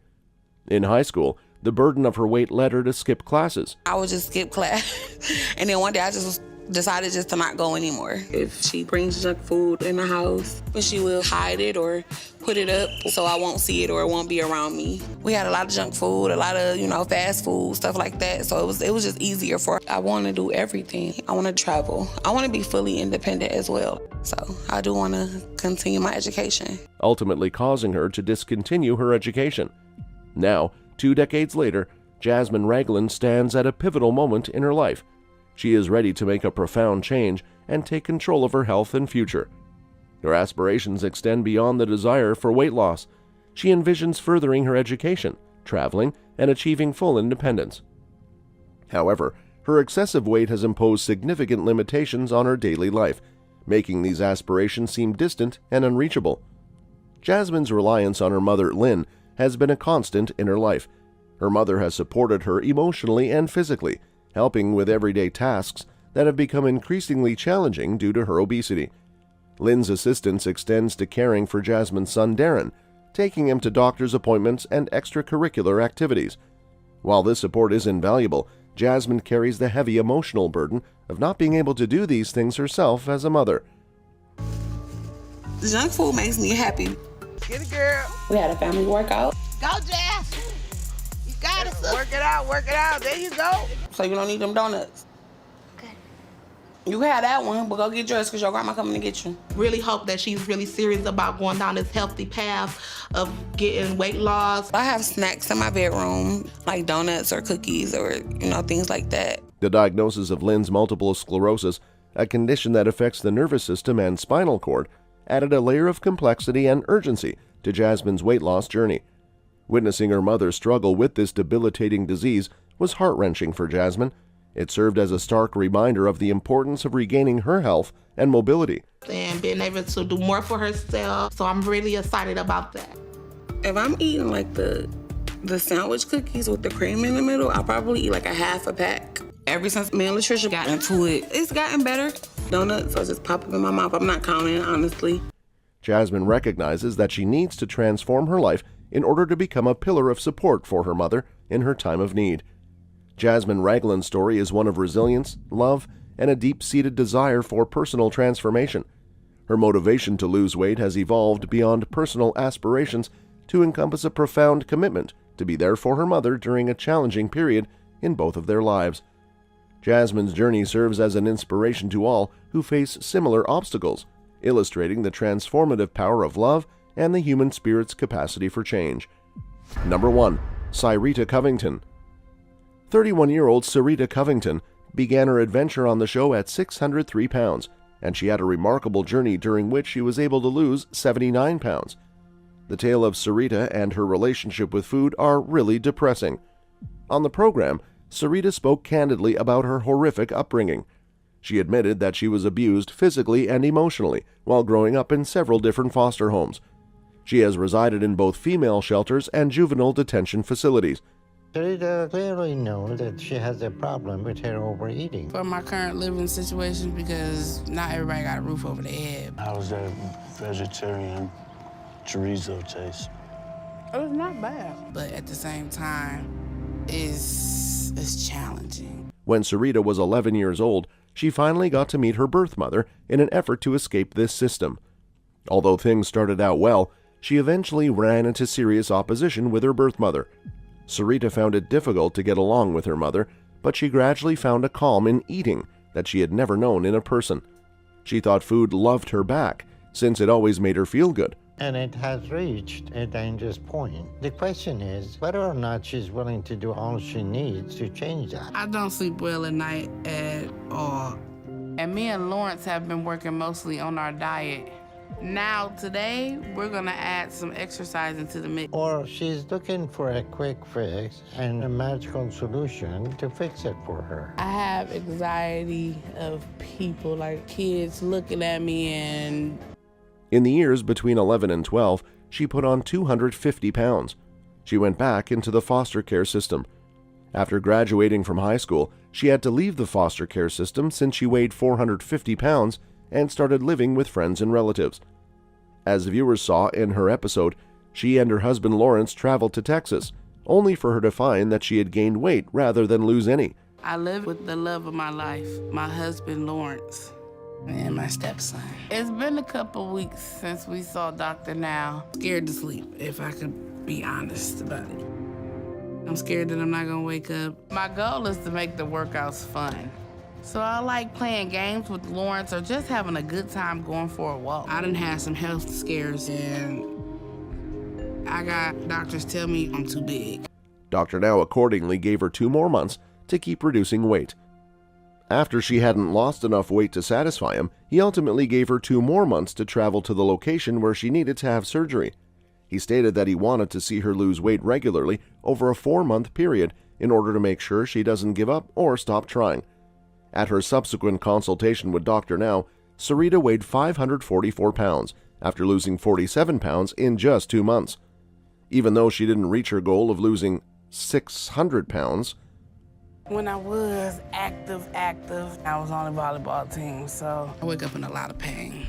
In high school, the burden of her weight led her to skip classes. I would just skip class. And then one day I just decided just to not go anymore. If she brings junk food in the house, she will hide it or put it up so I won't see it or it won't be around me. We had a lot of junk food, a lot of, fast food, stuff like that. So it was just easier for her. I want to do everything. I want to travel. I want to be fully independent as well. So I do want to continue my education. Ultimately causing her to discontinue her education. Now, 2 decades later, Jasmine Ragland stands at a pivotal moment in her life. She is ready to make a profound change and take control of her health and future. Her aspirations extend beyond the desire for weight loss. She envisions furthering her education, traveling, and achieving full independence. However, her excessive weight has imposed significant limitations on her daily life, making these aspirations seem distant and unreachable. Jasmine's reliance on her mother, Lynn, has been a constant in her life. Her mother has supported her emotionally and physically, helping with everyday tasks that have become increasingly challenging due to her obesity. Lynn's assistance extends to caring for Jasmine's son, Darren, taking him to doctor's appointments and extracurricular activities. While this support is invaluable, Jasmine carries the heavy emotional burden of not being able to do these things herself as a mother. Junk food makes me happy. Get it, girl. We had a family workout. Go, Jazz. You got it, sis. Work it out, work it out. There you go. So you don't need them donuts. You had that one, but go get yours because your grandma coming to get you. Really hope that she's really serious about going down this healthy path of getting weight loss. I have snacks in my bedroom, like donuts or cookies or, things like that. The diagnosis of Lynn's multiple sclerosis, a condition that affects the nervous system and spinal cord, added a layer of complexity and urgency to Jasmine's weight loss journey. Witnessing her mother struggle with this debilitating disease was heart-wrenching for Jasmine. It served as a stark reminder of the importance of regaining her health and mobility. And being able to do more for herself. So I'm really excited about that. If I'm eating like the sandwich cookies with the cream in the middle, I'll probably eat like a half a pack. Ever since me and Latricia got into it, it's gotten better. Donuts are just popping in my mouth. I'm not counting, honestly. Jasmine recognizes that she needs to transform her life in order to become a pillar of support for her mother in her time of need. Jasmine Ragland's story is one of resilience, love, and a deep-seated desire for personal transformation. Her motivation to lose weight has evolved beyond personal aspirations to encompass a profound commitment to be there for her mother during a challenging period in both of their lives. Jasmine's journey serves as an inspiration to all who face similar obstacles, illustrating the transformative power of love and the human spirit's capacity for change. Number 1. Sarita Covington. 31-year-old Sarita Covington began her adventure on the show at 603 pounds, and she had a remarkable journey during which she was able to lose 79 pounds. The tale of Sarita and her relationship with food are really depressing. On the program, Sarita spoke candidly about her horrific upbringing. She admitted that she was abused physically and emotionally while growing up in several different foster homes. She has resided in both female shelters and juvenile detention facilities. Sarita clearly knows that she has a problem with her overeating. For my current living situation, because not everybody got a roof over their head. How's that vegetarian chorizo taste? It was not bad. But at the same time, it's challenging. When Sarita was 11 years old, she finally got to meet her birth mother in an effort to escape this system. Although things started out well, she eventually ran into serious opposition with her birth mother. Sarita found it difficult to get along with her mother, but she gradually found a calm in eating that she had never known in a person. She thought food loved her back, since it always made her feel good. And it has reached a dangerous point. The question is whether or not she's willing to do all she needs to change that. I don't sleep well at night at all. And me and Lawrence have been working mostly on our diet. Now, today, we're gonna add some exercise into the mix. Or she's looking for a quick fix and a magical solution to fix it for her. I have anxiety of people, like kids looking at me and... In the years between 11 and 12, she put on 250 pounds. She went back into the foster care system. After graduating from high school, she had to leave the foster care system since she weighed 450 pounds and started living with friends and relatives. As viewers saw in her episode, she and her husband Lawrence traveled to Texas, only for her to find that she had gained weight rather than lose any. I live with the love of my life, my husband Lawrence, and my stepson. It's been a couple weeks since we saw Dr. Now. Scared to sleep, if I could be honest about it. I'm scared that I'm not gonna wake up. My goal is to make the workouts fun. So I like playing games with Lawrence or just having a good time going for a walk. I done had some health scares and I got doctors tell me I'm too big. Dr. Now accordingly gave her 2 more months to keep reducing weight. After she hadn't lost enough weight to satisfy him, he ultimately gave her 2 more months to travel to the location where she needed to have surgery. He stated that he wanted to see her lose weight regularly over a 4-month period in order to make sure she doesn't give up or stop trying. At her subsequent consultation with Dr. Now, Sarita weighed 544 pounds after losing 47 pounds in just 2 months. Even though she didn't reach her goal of losing 600 pounds, When I was active, I was on the volleyball team, so I wake up in a lot of pain.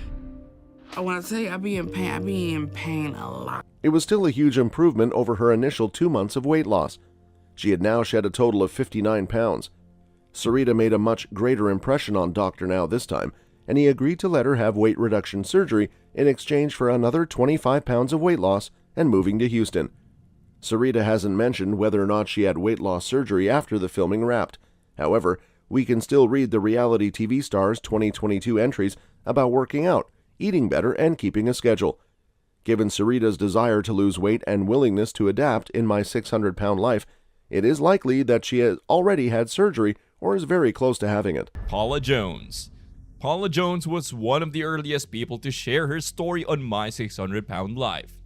I want to tell you, I be in pain a lot. it was still a huge improvement over her initial 2 months of weight loss. She had now shed a total of 59 pounds. Sarita made a much greater impression on Dr. Now this time, and he agreed to let her have weight reduction surgery in exchange for another 25 pounds of weight loss and moving to Houston. Sarita hasn't mentioned whether or not she had weight loss surgery after the filming wrapped. However, we can still read the reality TV star's 2022 entries about working out, eating better, and keeping a schedule. Given Sarita's desire to lose weight and willingness to adapt in My 600-Pound Life, it is likely that she has already had surgery or is very close to having it. Paula Jones. Paula Jones was one of the earliest people to share her story on My 600-Pound Life.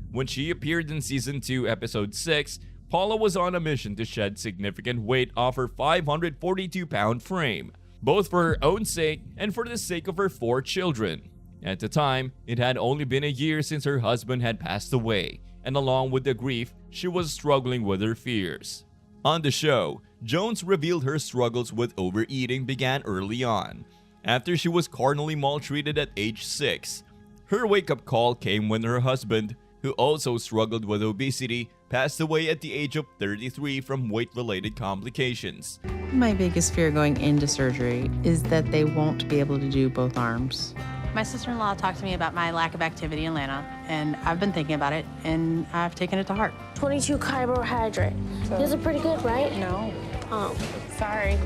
When she appeared in Season 2, Episode 6, Paula was on a mission to shed significant weight off her 542-pound frame, both for her own sake and for the sake of her 4 children. At the time, it had only been a year since her husband had passed away, and along with the grief, she was struggling with her fears. On the show, Jones revealed her struggles with overeating began early on, after she was carnally maltreated at age 6. Her wake-up call came when her husband, who also struggled with obesity, passed away at the age of 33 from weight-related complications. My biggest fear going into surgery is that they won't be able to do both arms. My sister-in-law talked to me about my lack of activity in Atlanta, and I've been thinking about it, and I've taken it to heart. 22 carbohydrate. Those are pretty good, right? No. Oh. Sorry.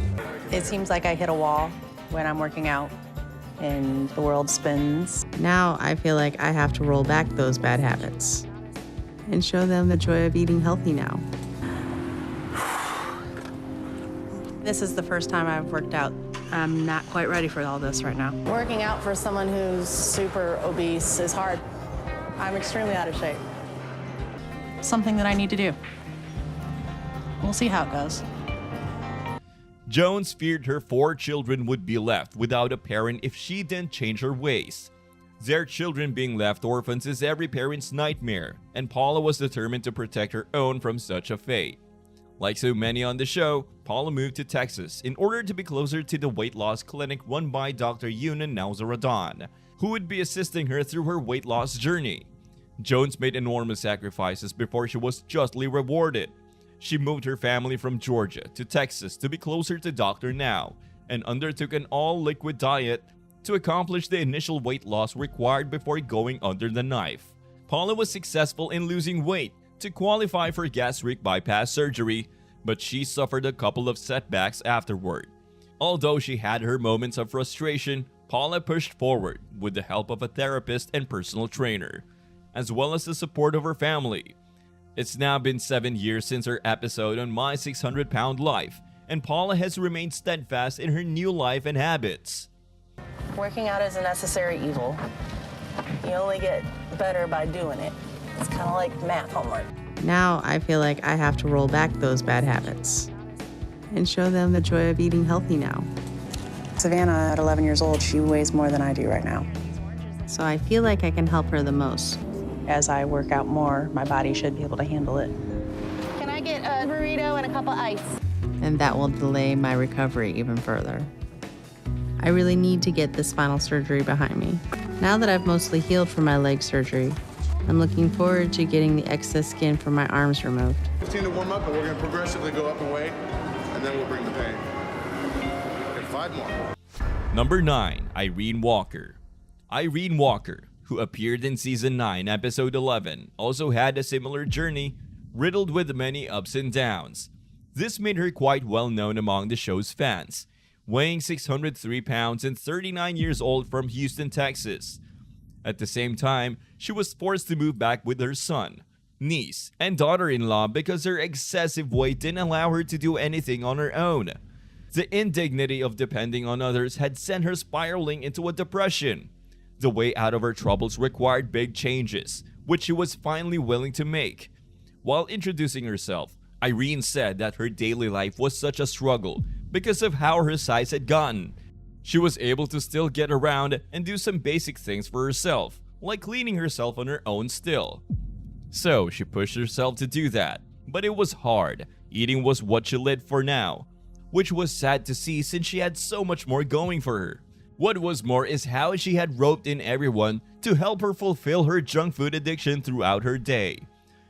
It seems like I hit a wall when I'm working out, and the world spins. Now I feel like I have to roll back those bad habits and show them the joy of eating healthy now. This is the first time I've worked out. I'm not quite ready for all this right now. Working out for someone who's super obese is hard. I'm extremely out of shape. Something that I need to do. We'll see how it goes. Jones feared her 4 children would be left without a parent if she didn't change her ways. Their children being left orphans is every parent's nightmare, and Paula was determined to protect her own from such a fate. Like so many on the show, Paula moved to Texas in order to be closer to the weight loss clinic run by Dr. Yunan Nauzaradon, who would be assisting her through her weight loss journey. Jones made enormous sacrifices before she was justly rewarded. She moved her family from Georgia to Texas to be closer to Dr. Now, and undertook an all-liquid diet to accomplish the initial weight loss required before going under the knife. Paula was successful in losing weight to qualify for gastric bypass surgery, but she suffered a couple of setbacks afterward. Although she had her moments of frustration, Paula pushed forward with the help of a therapist and personal trainer, as well as the support of her family. It's now been 7 years since her episode on My 600-Pound Life, and Paula has remained steadfast in her new life and habits. Working out is a necessary evil. You only get better by doing it. It's kind of like math homework. Now I feel like I have to roll back those bad habits and show them the joy of eating healthy now. Savannah, at 11 years old, she weighs more than I do right now. So I feel like I can help her the most. As I work out more, my body should be able to handle it. Can I get a burrito and a cup of ice? And that will delay my recovery even further. I really need to get this final surgery behind me. Now that I've mostly healed from my leg surgery, I'm looking forward to getting the excess skin from my arms removed. 15 to warm up, and we're going to progressively go up in weight, and then we'll bring the pain. And 5 more. Number 9. Irene Walker. Irene Walker, who appeared in Season 9, Episode 11, also had a similar journey, riddled with many ups and downs. This made her quite well known among the show's fans, weighing 603 pounds and 39 years old from Houston, Texas. At the same time, she was forced to move back with her son, niece, and daughter-in-law because her excessive weight didn't allow her to do anything on her own. The indignity of depending on others had sent her spiraling into a depression. The way out of her troubles required big changes, which she was finally willing to make. While introducing herself, Irene said that her daily life was such a struggle because of how her size had gotten. She was able to still get around and do some basic things for herself, like cleaning herself on her own still. So she pushed herself to do that, but it was hard. Eating was what she lived for now, which was sad to see since she had so much more going for her. What was more is how she had roped in everyone to help her fulfill her junk food addiction throughout her day.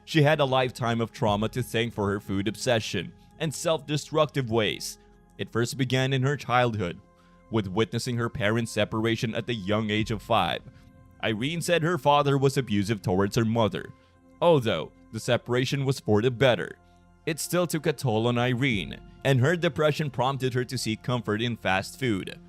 She had a lifetime of trauma to thank for her food obsession and self-destructive ways. It first began in her childhood, with witnessing her parents' separation at the young age of 5. Irene said her father was abusive towards her mother. Although the separation was for the better, it still took a toll on Irene, and her depression prompted her to seek comfort in fast food.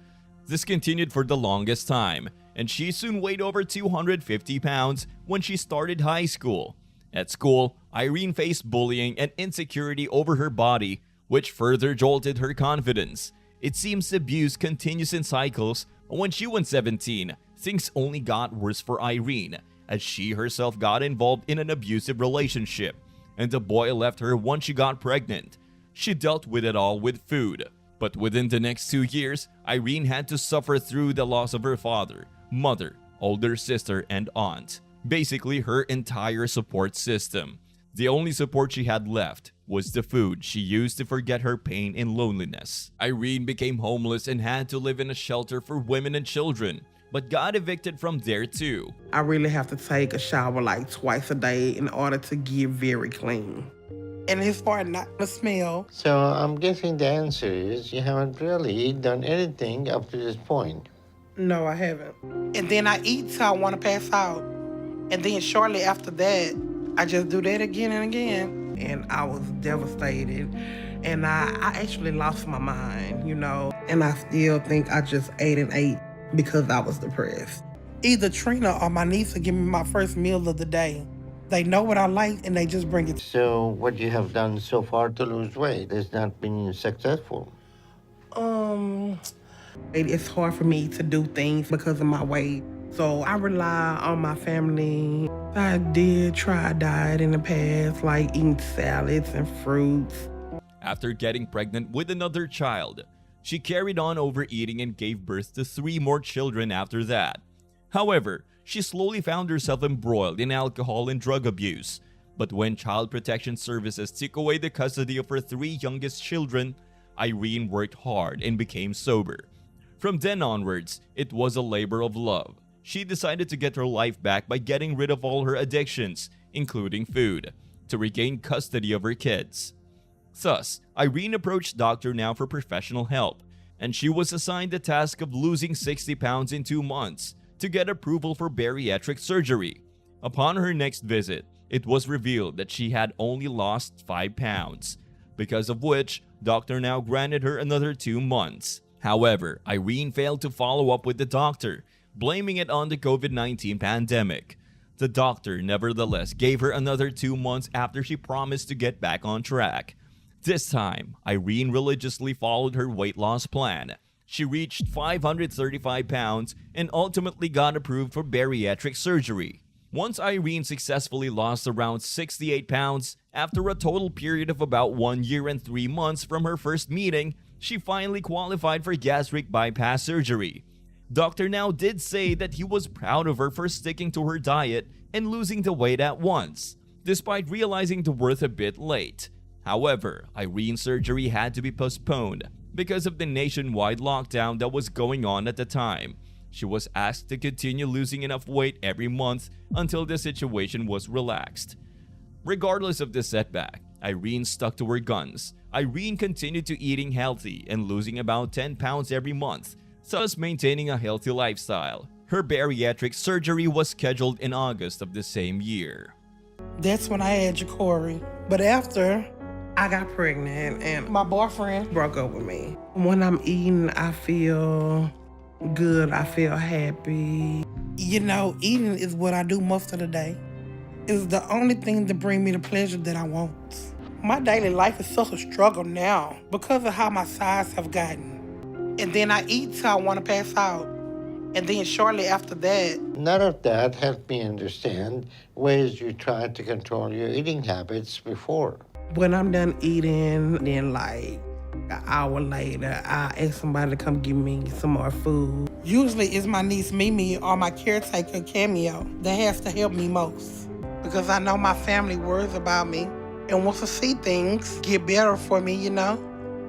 This continued for the longest time, and she soon weighed over 250 pounds when she started high school. At school, Irene faced bullying and insecurity over her body, which further jolted her confidence. It seems abuse continues in cycles. When she was 17, things only got worse for Irene, as she herself got involved in an abusive relationship, and the boy left her once she got pregnant. She dealt with it all with food. But within the next 2 years, Irene had to suffer through the loss of her father, mother, older sister, and aunt. Basically, her entire support system. The only support she had left was the food she used to forget her pain and loneliness. Irene became homeless and had to live in a shelter for women and children, but got evicted from there too. I really have to take a shower like twice a day in order to get very clean. And it's for not to smell. So I'm guessing the answer is you haven't really done anything up to this point. No, I haven't. And then I eat till I want to pass out. And then shortly after that, I just do that again and again. And I was devastated. And I actually lost my mind, you know. And I still think I just ate and ate because I was depressed. Either Trina or my niece will give me my first meal of the day. They know what I like and they just bring it. So what you have done so far to lose weight has not been successful? It's hard for me to do things because of my weight. So I rely on my family. I did try a diet in the past, like eating salads and fruits. After getting pregnant with another child, she carried on overeating and gave birth to 3 more children after that. However, she slowly found herself embroiled in alcohol and drug abuse. But when Child Protection Services took away the custody of her 3 youngest children, Irene worked hard and became sober. From then onwards, it was a labor of love. She decided to get her life back by getting rid of all her addictions, including food, to regain custody of her kids. Thus, Irene approached Dr. Now for professional help, and she was assigned the task of losing 60 pounds in 2 months to get approval for bariatric surgery. Upon her next visit, it was revealed that she had only lost 5 pounds, because of which Dr. Now granted her another 2 months. However, Irene failed to follow up with the doctor, blaming it on the COVID-19 pandemic. The doctor nevertheless gave her another 2 months after she promised to get back on track. This time, Irene religiously followed her weight loss plan. She reached 535 pounds and ultimately got approved for bariatric surgery. Once Irene successfully lost around 68 pounds, after a total period of about 1 year and 3 months from her first meeting, she finally qualified for gastric bypass surgery. Dr. Now did say that he was proud of her for sticking to her diet and losing the weight at once, despite realizing the worth a bit late. However, Irene's surgery had to be postponed because of the nationwide lockdown that was going on at the time. She was asked to continue losing enough weight every month until the situation was relaxed. Regardless of the setback, Irene stuck to her guns. Irene continued to eating healthy and losing about 10 pounds every month, thus maintaining a healthy lifestyle. Her bariatric surgery was scheduled in August of the same year. That's when I had Jacory. But after, I got pregnant and my boyfriend broke up with me. When I'm eating, I feel good. I feel happy. You know, eating is what I do most of the day. is the only thing to bring me the pleasure that I want. My daily life is such a struggle now because of how my size have gotten. And then I eat till I want to pass out. And then shortly after that, None of that helped me understand ways you tried to control your eating habits before. when I'm done eating, then like an hour later, I ask somebody to come give me some more food. Usually it's my niece Mimi or my caretaker Cameo that has to help me most because I know my family worries about me and wants to see things get better for me, you know?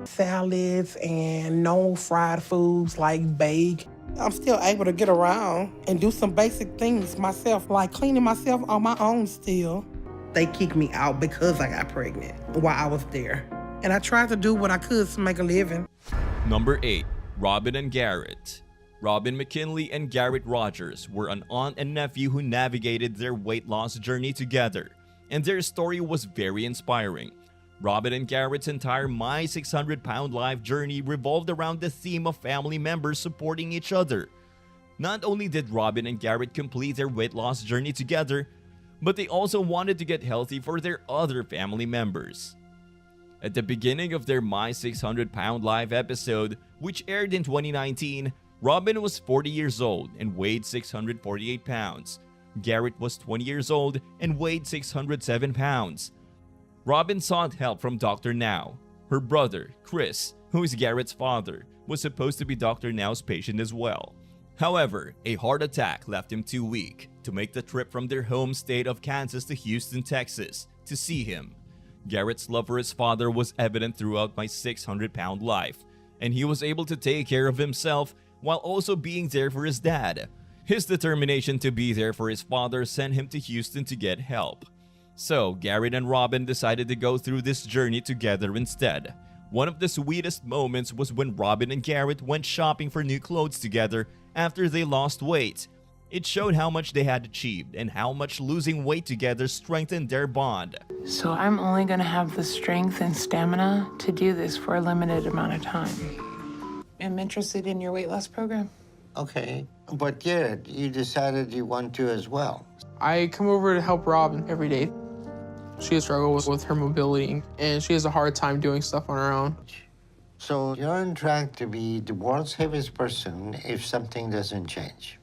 Salads and no fried foods like bake. I'm still able to get around and do some basic things myself, like cleaning myself on my own still. They kicked me out because I got pregnant while I was there. And I tried to do what I could to make a living. Number 8. Robin and Garrett. Robin McKinley and Garrett Rogers were an aunt and nephew who navigated their weight loss journey together, and their story was very inspiring. Robin and Garrett's entire My 600 Pound Life journey revolved around the theme of family members supporting each other. Not only did Robin and Garrett complete their weight loss journey together, but they also wanted to get healthy for their other family members. At the beginning of their My 600 Pound Life episode, which aired in 2019, Robin was 40 years old and weighed 648 pounds. Garrett was 20 years old and weighed 607 pounds. Robin sought help from Dr. Now. Her brother, Chris, who is Garrett's father, was supposed to be Dr. Now's patient as well. However, a heart attack left him too weak to make the trip from their home state of Kansas to Houston, Texas, to see him. Garrett's love for his father was evident throughout My 600 Pound Life, and he was able to take care of himself while also being there for his dad. His determination to be there for his father sent him to Houston to get help. So, Garrett and Robin decided to go through this journey together instead. One of the sweetest moments was when Robin and Garrett went shopping for new clothes together after they lost weight. It showed how much they had achieved and how much losing weight together strengthened their bond. So I'm only gonna have the strength and stamina to do this for a limited amount of time. I'm interested in your weight loss program. Okay, but Garrett, you decided you want to as well. I come over to help Robin every day. She struggles with her mobility, and she has a hard time doing stuff on her own. So you're on track to be the world's heaviest person if something doesn't change.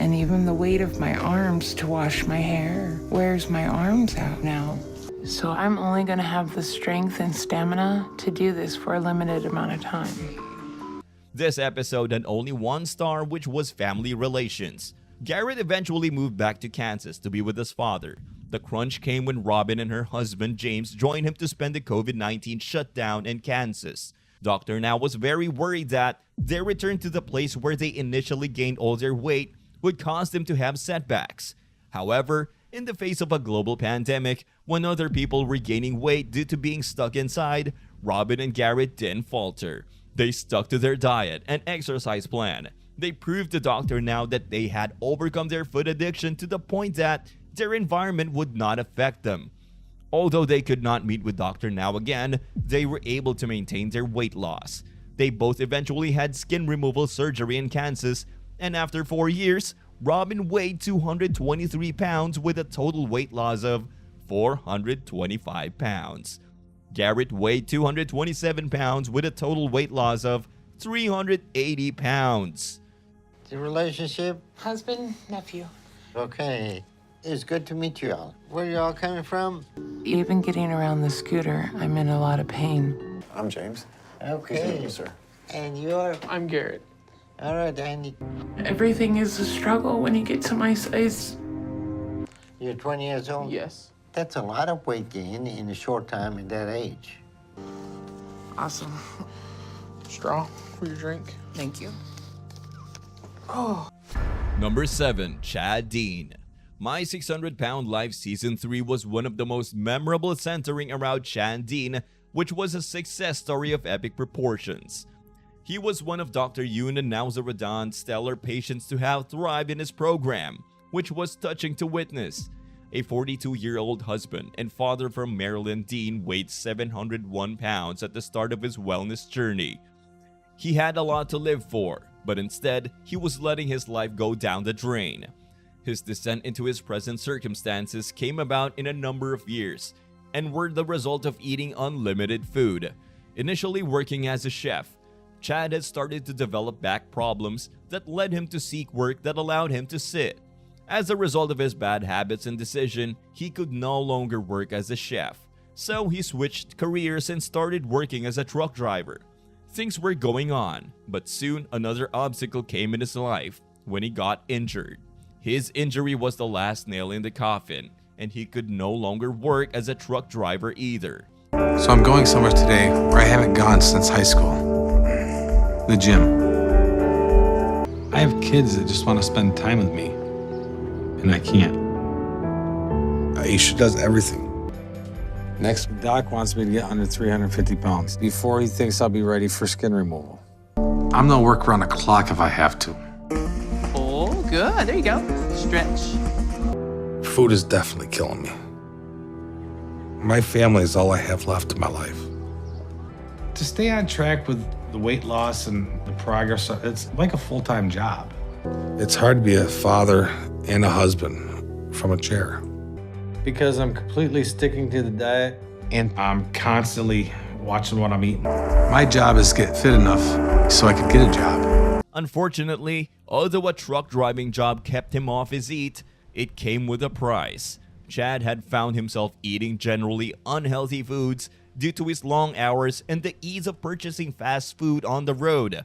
And even the weight of my arms to wash my hair wears my arms out now. So I'm only gonna have the strength and stamina to do this for a limited amount of time. This episode had only one star, which was family relations. Garrett eventually moved back to Kansas to be with his father. The crunch came when Robin and her husband James joined him to spend the COVID-19 shutdown in Kansas. Dr. Now was very worried that their return to the place where they initially gained all their weight would cause them to have setbacks. However, in the face of a global pandemic, when other people were gaining weight due to being stuck inside, Robin and Garrett didn't falter. They stuck to their diet and exercise plan. They proved to Dr. Now that they had overcome their food addiction to the point that their environment would not affect them. Although they could not meet with Dr. Now again, they were able to maintain their weight loss. They both eventually had skin removal surgery in Kansas, and after 4 years, Robin weighed 223 pounds with a total weight loss of 425 pounds. Garrett weighed 227 pounds with a total weight loss of 380 pounds. The relationship? Husband, nephew. Okay. It's good to meet you all. Where you all coming from? Even getting around the scooter, I'm in a lot of pain. I'm James. Okay. Nice to meet you, sir. And you're? I'm Garrett. All right, Andy. Everything is a struggle when you get to my size. You're 20 years old? Yes. That's a lot of weight gain in a short time at that age. Awesome. Straw for your drink. Thank you. Oh. Number 7. Chad Dean. My 600 Pound Life Season 3 was one of the most memorable, centering around Chad Dean, which was a success story of epic proportions. He was one of Dr. Yoon and Nauzaradon's stellar patients to have thrived in his program, which was touching to witness. A 42-year-old husband and father from Maryland, Dean weighed 701 pounds at the start of his wellness journey. He had a lot to live for, but instead, he was letting his life go down the drain. His descent into his present circumstances came about in a number of years and were the result of eating unlimited food. Initially working as a chef, Chad had started to develop back problems that led him to seek work that allowed him to sit. As a result of his bad habits and decision, he could no longer work as a chef, so he switched careers and started working as a truck driver. Things were going on, but soon another obstacle came in his life when he got injured. His injury was the last nail in the coffin, and he could no longer work as a truck driver either. So I'm going somewhere today where I haven't gone since high school. The gym. I have kids that just want to spend time with me, and I can't. Aisha does everything. Next, Doc wants me to get under 350 pounds before he thinks I'll be ready for skin removal. I'm gonna work around the clock if I have to. Oh, good. There you go. Stretch. Food is definitely killing me. My family is all I have left in my life. To stay on track with the weight loss and the progress, it's like a full-time job. It's hard to be a father and a husband from a chair. Because I'm completely sticking to the diet and I'm constantly watching what I'm eating. My job is to get fit enough so I can get a job. Unfortunately, although a truck driving job kept him off his eat, it came with a price. Chad had found himself eating generally unhealthy foods due to his long hours and the ease of purchasing fast food on the road.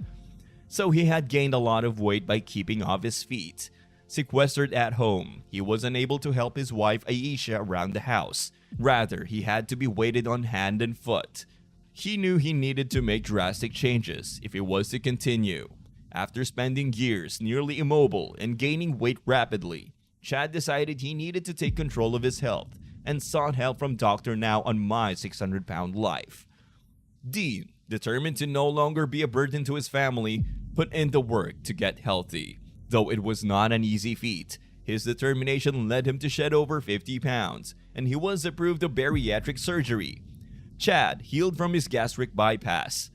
So he had gained a lot of weight by keeping off his feet. Sequestered at home, he was unable to help his wife Aisha around the house. Rather, he had to be weighted on hand and foot. He knew he needed to make drastic changes if it was to continue. After spending years nearly immobile and gaining weight rapidly, Chad decided he needed to take control of his health and sought help from Dr. Now on My 600-Pound Life. Dean, determined to no longer be a burden to his family, put in the work to get healthy. Though it was not an easy feat, his determination led him to shed over 50 pounds, and he was approved of bariatric surgery. Chad healed from his gastric bypass,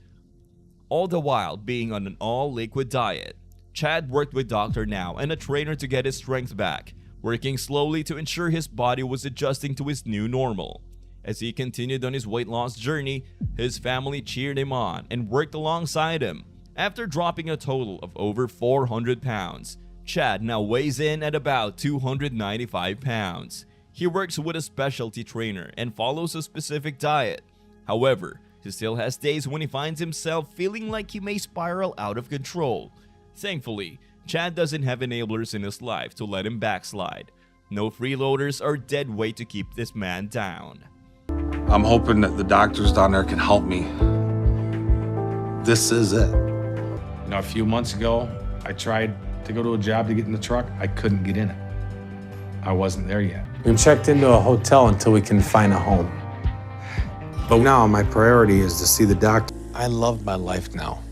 all the while being on an all-liquid diet. Chad worked with Dr. Now and a trainer to get his strength back, working slowly to ensure his body was adjusting to his new normal. As he continued on his weight loss journey, his family cheered him on and worked alongside him. After dropping a total of over 400 pounds, Chad now weighs in at about 295 pounds. He works with a specialty trainer and follows a specific diet. However, he still has days when he finds himself feeling like he may spiral out of control. Thankfully, Chad doesn't have enablers in his life to let him backslide. No freeloaders or dead weight to keep this man down. I'm hoping that the doctors down there can help me. This is it. You know, a few months ago, I tried to go to a job to get in the truck. I couldn't get in it. I wasn't there yet. We checked into a hotel until we can find a home. But now my priority is to see the doctor. I love my life now.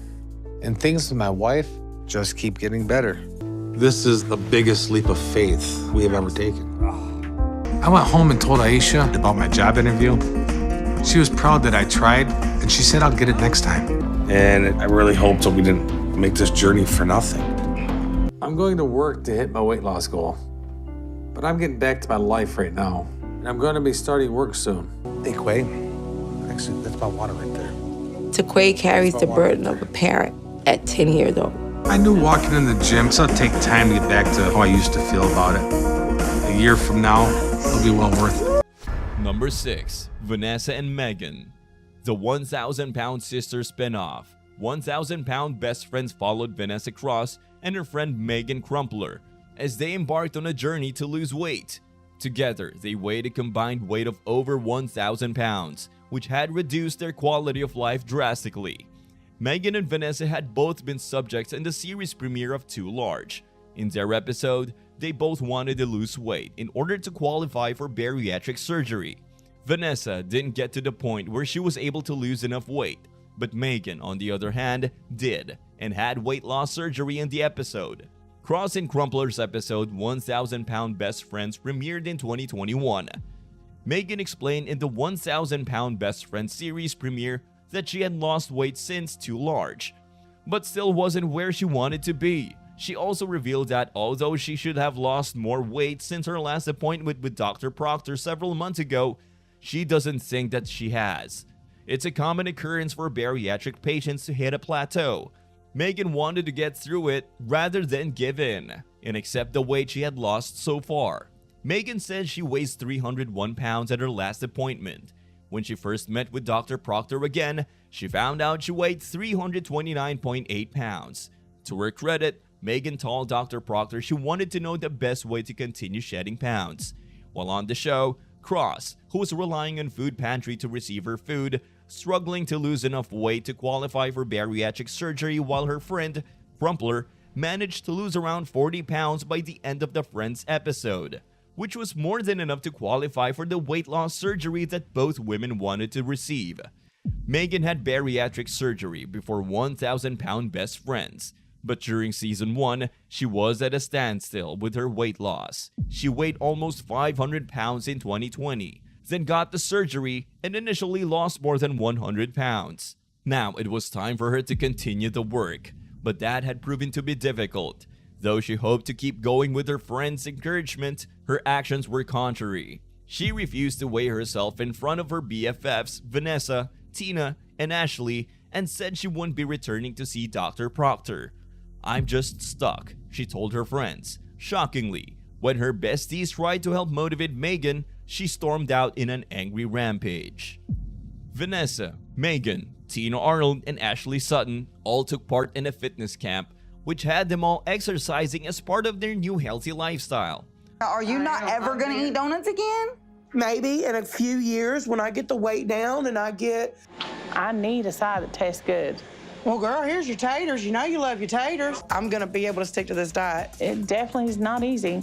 And things with my wife just keep getting better. This is the biggest leap of faith we have ever taken. I went home and told Aisha about my job interview. She was proud that I tried, and she said I'll get it next time. And I really hope that we didn't make this journey for nothing. I'm going to work to hit my weight loss goal, but I'm getting back to my life right now, and I'm going to be starting work soon. Hey, Quay. Actually, that's my water right there. Taquay carries the burden of a parent at 10 years old. I knew walking in the gym, so it'll take time to get back to how I used to feel about it. A year from now, it'll be well worth it. Number 6. Vanessa and Megan. The 1,000-Pound Sister spin-off. 1,000-Pound Best Friends followed Vanessa Cross and her friend Megan Crumpler as they embarked on a journey to lose weight. Together, they weighed a combined weight of over 1,000 pounds, which had reduced their quality of life drastically. Megan and Vanessa had both been subjects in the series premiere of Too Large. In their episode, they both wanted to lose weight in order to qualify for bariatric surgery. Vanessa didn't get to the point where she was able to lose enough weight, but Megan, on the other hand, did, and had weight loss surgery in the episode. Cross and Crumpler's episode 1,000-Pound Best Friends premiered in 2021. Megan explained in the 1,000-Pound Best Friends series premiere that she had lost weight since Too Large, but still wasn't where she wanted to be. She also revealed that although she should have lost more weight since her last appointment with Dr. Proctor several months ago, she doesn't think that she has. It's a common occurrence for bariatric patients to hit a plateau. Megan wanted to get through it rather than give in and accept the weight she had lost so far. Megan says she weighs 301 pounds at her last appointment. When she first met with Dr. Proctor again, she found out she weighed 329.8 pounds. To her credit, Megan told Dr. Proctor she wanted to know the best way to continue shedding pounds. While on the show, Cross, who was relying on food pantry to receive her food, struggling to lose enough weight to qualify for bariatric surgery, while her friend, Crumpler, managed to lose around 40 pounds by the end of the Friends episode, which was more than enough to qualify for the weight loss surgery that both women wanted to receive. Megan had bariatric surgery before 1,000-pound best friends, but during season 1, she was at a standstill with her weight loss. She weighed almost 500 pounds in 2020, then got the surgery and initially lost more than 100 pounds. Now it was time for her to continue the work, but that had proven to be difficult. Though she hoped to keep going with her friends' encouragement, her actions were contrary. She refused to weigh herself in front of her BFFs, Vanessa, Tina, and Ashley, and said she wouldn't be returning to see Dr. Proctor. "I'm just stuck," she told her friends. Shockingly, when her besties tried to help motivate Megan, she stormed out in an angry rampage. Vanessa, Megan, Tina Arnold, and Ashley Sutton all took part in a fitness camp, which had them all exercising as part of their new healthy lifestyle. Are you not ever going to eat donuts again? Maybe in a few years when I get the weight down and I need a side that tastes good. Well, girl, here's your taters. You know you love your taters. I'm going to be able to stick to this diet. It definitely is not easy.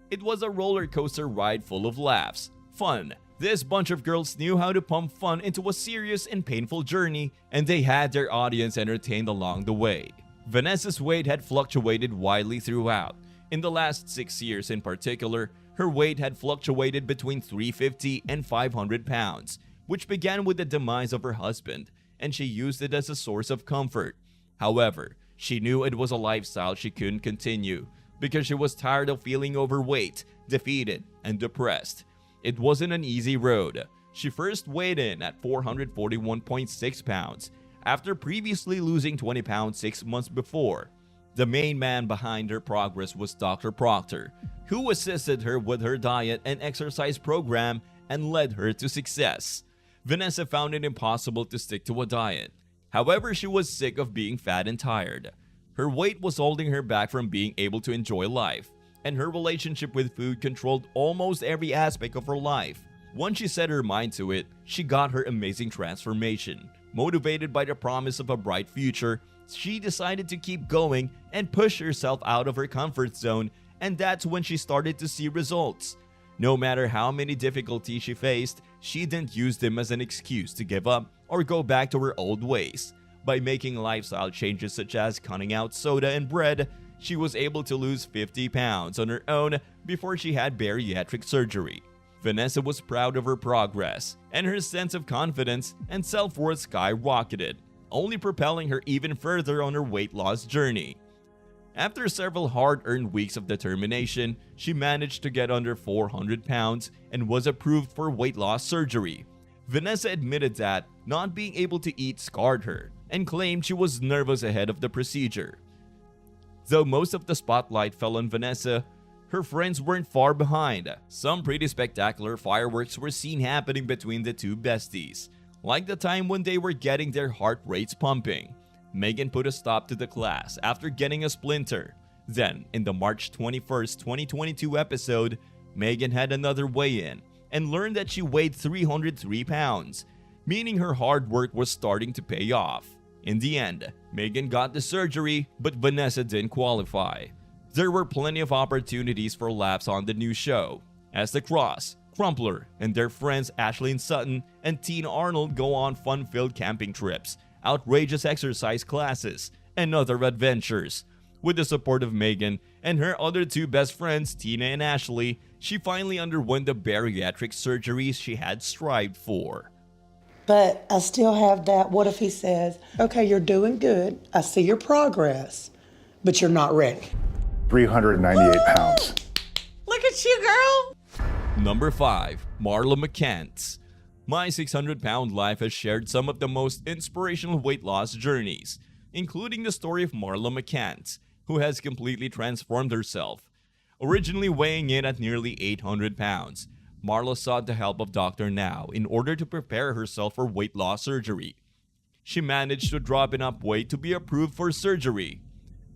It was a roller coaster ride full of laughs, fun. This bunch of girls knew how to pump fun into a serious and painful journey, and they had their audience entertained along the way. Vanessa's weight had fluctuated widely throughout. In the last 6 years in particular, her weight had fluctuated between 350 and 500 pounds, which began with the demise of her husband, and she used it as a source of comfort. However, she knew it was a lifestyle she couldn't continue because she was tired of feeling overweight, defeated, and depressed. It wasn't an easy road. She first weighed in at 441.6 pounds after previously losing 20 pounds 6 months before. The main man behind her progress was Dr. Proctor, who assisted her with her diet and exercise program and led her to success. Vanessa found it impossible to stick to a diet. However, she was sick of being fat and tired. Her weight was holding her back from being able to enjoy life, and her relationship with food controlled almost every aspect of her life. Once she set her mind to it, she got her amazing transformation. Motivated by the promise of a bright future, she decided to keep going and push herself out of her comfort zone, and that's when she started to see results. No matter how many difficulties she faced, she didn't use them as an excuse to give up or go back to her old ways. By making lifestyle changes such as cutting out soda and bread, she was able to lose 50 pounds on her own before she had bariatric surgery. Vanessa was proud of her progress, and her sense of confidence and self-worth skyrocketed, only propelling her even further on her weight loss journey. After several hard-earned weeks of determination, she managed to get under 400 pounds and was approved for weight loss surgery. Vanessa admitted that not being able to eat scarred her and claimed she was nervous ahead of the procedure. Though most of the spotlight fell on Vanessa, her friends weren't far behind. Some pretty spectacular fireworks were seen happening between the two besties, like the time when they were getting their heart rates pumping. Megan put a stop to the class after getting a splinter. Then, in the March 21st, 2022 episode, Megan had another weigh-in and learned that she weighed 303 pounds, meaning her hard work was starting to pay off. In the end, Megan got the surgery, but Vanessa didn't qualify. There were plenty of opportunities for laughs on the new show, as the Cross, Crumpler, and their friends Ashley Sutton and Tina Arnold go on fun-filled camping trips, outrageous exercise classes, and other adventures. With the support of Megan and her other two best friends, Tina and Ashley, she finally underwent the bariatric surgeries she had strived for. But I still have that, what if he says, okay, you're doing good. I see your progress, but you're not ready. 398 pounds. Look at you, girl. Number 5. Marla McCants. My 600-pound life has shared some of the most inspirational weight loss journeys, including the story of Marla McCants, who has completely transformed herself. Originally weighing in at nearly 800 pounds, Marla sought the help of Dr. Now in order to prepare herself for weight loss surgery. She managed to drop enough weight to be approved for surgery,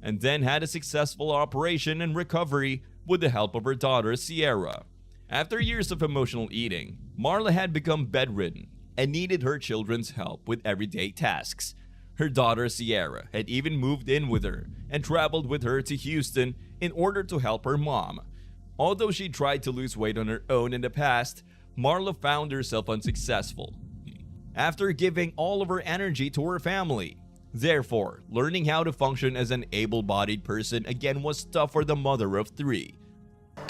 and then had a successful operation and recovery with the help of her daughter Sierra. After years of emotional eating, Marla had become bedridden and needed her children's help with everyday tasks. Her daughter Sierra had even moved in with her and traveled with her to Houston in order to help her mom. Although she tried to lose weight on her own in the past, Marla found herself unsuccessful after giving all of her energy to her family. Therefore, learning how to function as an able-bodied person again was tough for the mother of 3.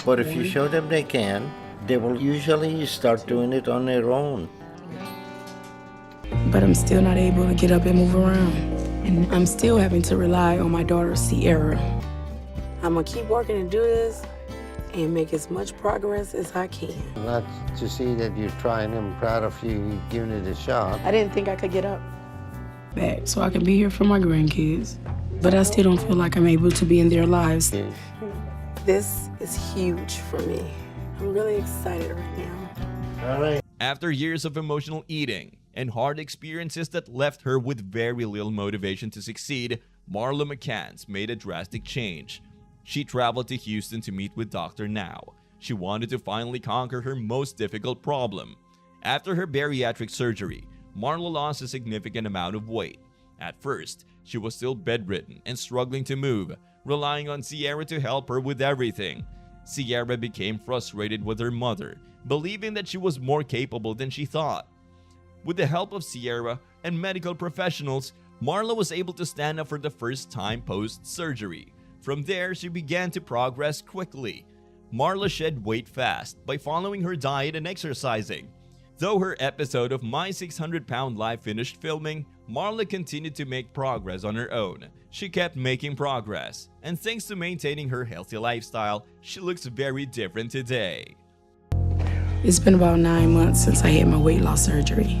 But if you show them they can, they will usually start doing it on their own. But I'm still not able to get up and move around. And I'm still having to rely on my daughter, Sierra. I'm gonna keep working to do this and make as much progress as I can. Not to see that you're trying, I'm proud of you giving it a shot. I didn't think I could get up back so I can be here for my grandkids. But I still don't feel like I'm able to be in their lives. This is huge for me. I'm really excited right now. All right. After years of emotional eating and hard experiences that left her with very little motivation to succeed, Marla McCants made a drastic change. She traveled to Houston to meet with Dr. Now. She wanted to finally conquer her most difficult problem. After her bariatric surgery, Marla lost a significant amount of weight. At first, she was still bedridden and struggling to move, relying on Sierra to help her with everything. Sierra became frustrated with her mother, believing that she was more capable than she thought. With the help of Sierra and medical professionals, Marla was able to stand up for the first time post-surgery. From there, she began to progress quickly. Marla shed weight fast by following her diet and exercising. Though her episode of My 600-Pound Life finished filming, Marla continued to make progress on her own. She kept making progress, and thanks to maintaining her healthy lifestyle, she looks very different today. It's been about 9 months since I had my weight loss surgery.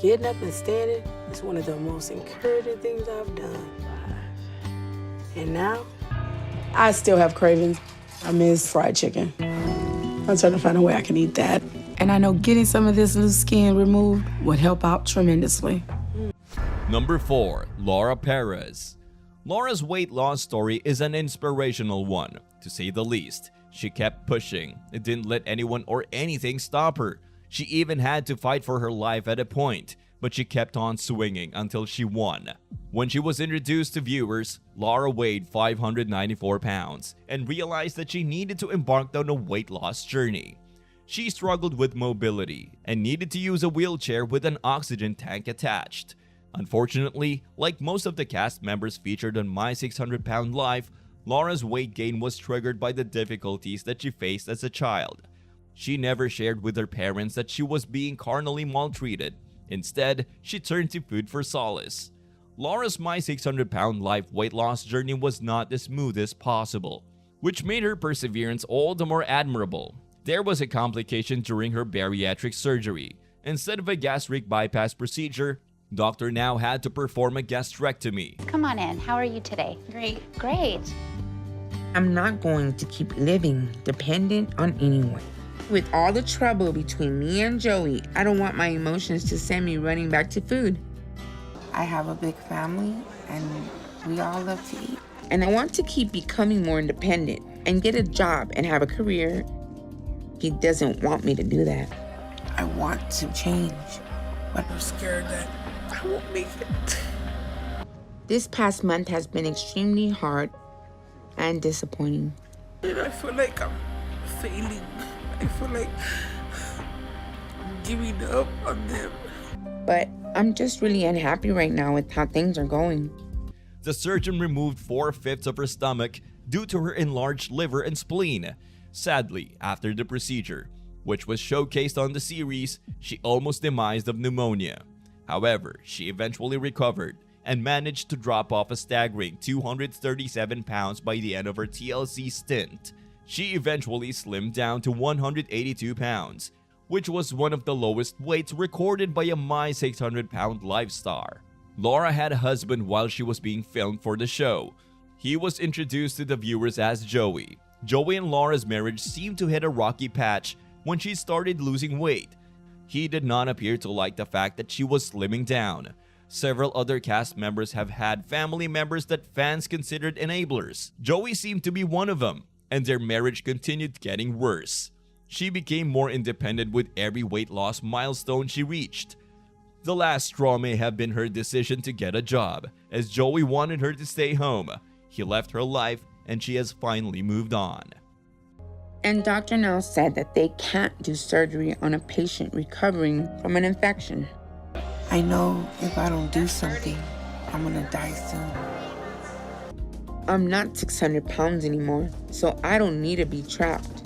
Getting up and standing is one of the most encouraging things I've done. And now, I still have cravings. I miss fried chicken. I'm trying to find a way I can eat that. And I know getting some of this loose skin removed would help out tremendously. Number 4. Laura Perez. Laura's weight loss story is an inspirational one, to say the least. She kept pushing. It didn't let anyone or anything stop her. She even had to fight for her life at a point, but she kept on swinging until she won. When she was introduced to viewers, Laura weighed 594 pounds and realized that she needed to embark on a weight loss journey. She struggled with mobility and needed to use a wheelchair with an oxygen tank attached. Unfortunately, like most of the cast members featured on My 600-Pound Life, Laura's weight gain was triggered by the difficulties that she faced as a child. She never shared with her parents that she was being carnally maltreated. Instead, she turned to food for solace. Laura's My 600-Pound Life weight loss journey was not the smoothest possible, which made her perseverance all the more admirable. There was a complication during her bariatric surgery. Instead of a gastric bypass procedure, Dr. Now had to perform a gastrectomy. Come on in. How are you today? Great. Great. I'm not going to keep living dependent on anyone. With all the trouble between me and Joey, I don't want my emotions to send me running back to food. I have a big family, and we all love to eat. And I want to keep becoming more independent and get a job and have a career. He doesn't want me to do that. I want to change, but I'm scared that I won't make it. This past month has been extremely hard and disappointing. And I feel like I'm failing. I feel like I'm giving up on them. But I'm just really unhappy right now with how things are going. The surgeon removed 4/5 of her stomach due to her enlarged liver and spleen. Sadly, after the procedure, which was showcased on the series, she almost demised of pneumonia. However, she eventually recovered and managed to drop off a staggering 237 pounds by the end of her TLC stint. She eventually slimmed down to 182 pounds, which was one of the lowest weights recorded by a My 600-pound live star. Laura had a husband while she was being filmed for the show. He was introduced to the viewers as Joey. Joey and Laura's marriage seemed to hit a rocky patch when she started losing weight. He did not appear to like the fact that she was slimming down. Several other cast members have had family members that fans considered enablers. Joey seemed to be one of them, and their marriage continued getting worse. She became more independent with every weight loss milestone she reached. The last straw may have been her decision to get a job, as Joey wanted her to stay home. He left her life, and she has finally moved on. And Dr. Nell said that they can't do surgery on a patient recovering from an infection. I know if I don't do something, I'm gonna die soon. I'm not 600 pounds anymore, so I don't need to be trapped.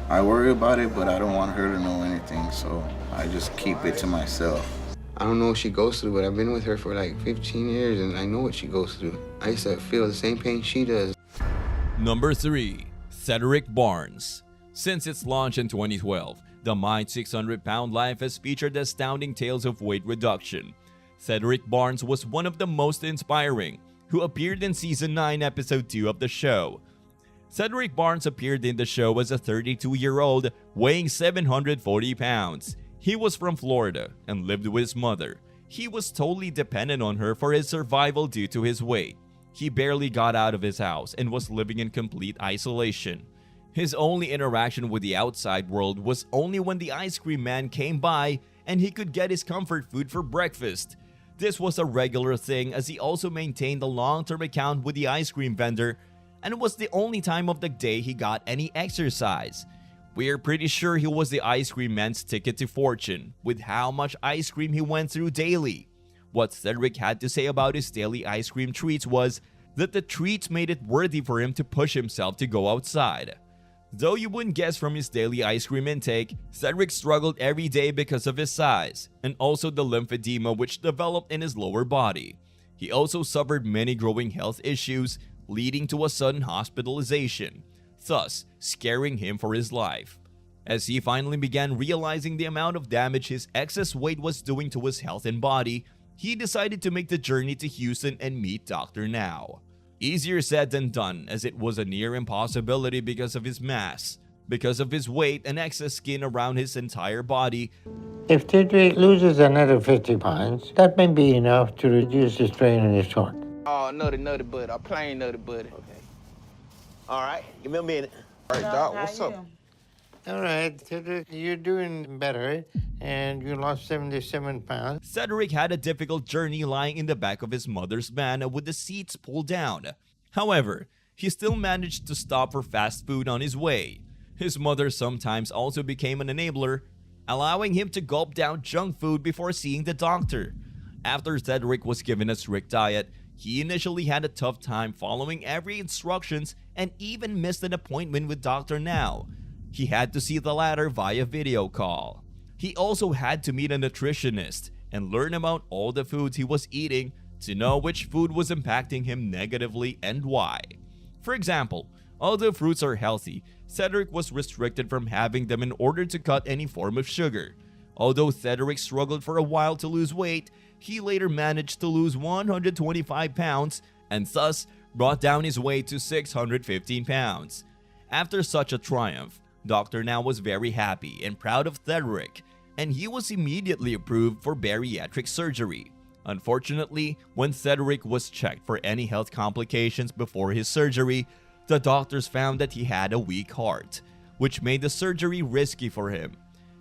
I worry about it, but I don't want her to know anything, so I just keep it to myself. I don't know what she goes through, but I've been with her for like 15 years, and I know what she goes through. I used to feel the same pain she does. Number 3. Cedric Barnes. Since its launch in 2012, the My 600-Pound Life has featured astounding tales of weight reduction. Cedric Barnes was one of the most inspiring, who appeared in Season 9, Episode 2 of the show. Cedric Barnes appeared in the show as a 32-year-old weighing 740 pounds. He was from Florida and lived with his mother. He was totally dependent on her for his survival due to his weight. He barely got out of his house and was living in complete isolation. His only interaction with the outside world was only when the ice cream man came by and he could get his comfort food for breakfast. This was a regular thing, as he also maintained a long-term account with the ice cream vendor, and it was the only time of the day he got any exercise. We're pretty sure he was the ice cream man's ticket to fortune, with how much ice cream he went through daily. What Cedric had to say about his daily ice cream treats was that the treats made it worthy for him to push himself to go outside. Though you wouldn't guess from his daily ice cream intake, Cedric struggled every day because of his size, and also the lymphedema which developed in his lower body. He also suffered many growing health issues, leading to a sudden hospitalization, thus scaring him for his life. As he finally began realizing the amount of damage his excess weight was doing to his health and body, he decided to make the journey to Houston and meet Dr. Now. Easier said than done, as it was a near impossibility because of his mass, because of his weight and excess skin around his entire body. If Cedric loses another 50 pounds, that may be enough to reduce the strain on his heart. Oh, nutty butter, a plain nutty butter. Okay. All right, give me a minute. All right, Doc, what's up? All right, Cedric, you're doing better, and you lost 77 pounds. Cedric had a difficult journey lying in the back of his mother's van with the seats pulled down. However, he still managed to stop for fast food on his way. His mother sometimes also became an enabler, allowing him to gulp down junk food before seeing the doctor. After Cedric was given a strict diet, he initially had a tough time following every instructions and even missed an appointment with Dr. Now. He had to see the latter via video call. He also had to meet a nutritionist and learn about all the foods he was eating to know which food was impacting him negatively and why. For example, although fruits are healthy, Cedric was restricted from having them in order to cut any form of sugar. Although Cedric struggled for a while to lose weight, he later managed to lose 125 pounds and thus brought down his weight to 615 pounds. After such a triumph, Dr. Now was very happy and proud of Cedric, and he was immediately approved for bariatric surgery. Unfortunately, when Cedric was checked for any health complications before his surgery, the doctors found that he had a weak heart, which made the surgery risky for him.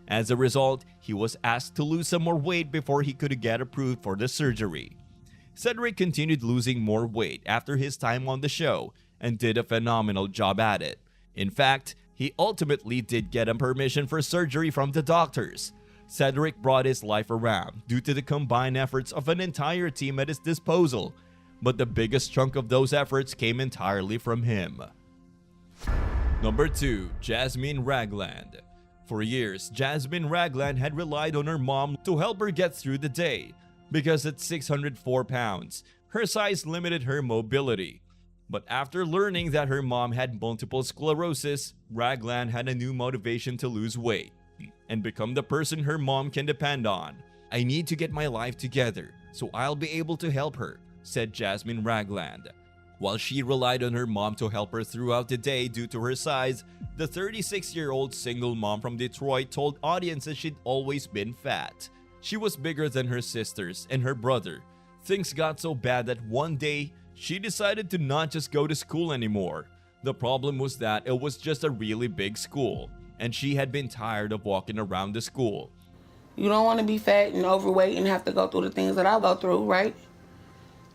As a result, he was asked to lose some more weight before he could get approved for the surgery. Cedric continued losing more weight after his time on the show and did a phenomenal job at it. In fact, he ultimately did get a permission for surgery from the doctors. Cedric brought his life around due to the combined efforts of an entire team at his disposal, but the biggest chunk of those efforts came entirely from him. Number 2. Jasmine Ragland. For years, Jasmine Ragland had relied on her mom to help her get through the day. because at 604 pounds, her size limited her mobility. But after learning that her mom had multiple sclerosis, Raglan had a new motivation to lose weight and become the person her mom can depend on. "I need to get my life together so I'll be able to help her," said Jasmine Ragland. While she relied on her mom to help her throughout the day due to her size, the 36-year-old single mom from Detroit told audiences she'd always been fat. She was bigger than her sisters and her brother. Things got so bad that one day, she decided to not just go to school anymore. The problem was that it was just a really big school, and she had been tired of walking around the school. You don't want to be fat and overweight and have to go through the things that I go through, right?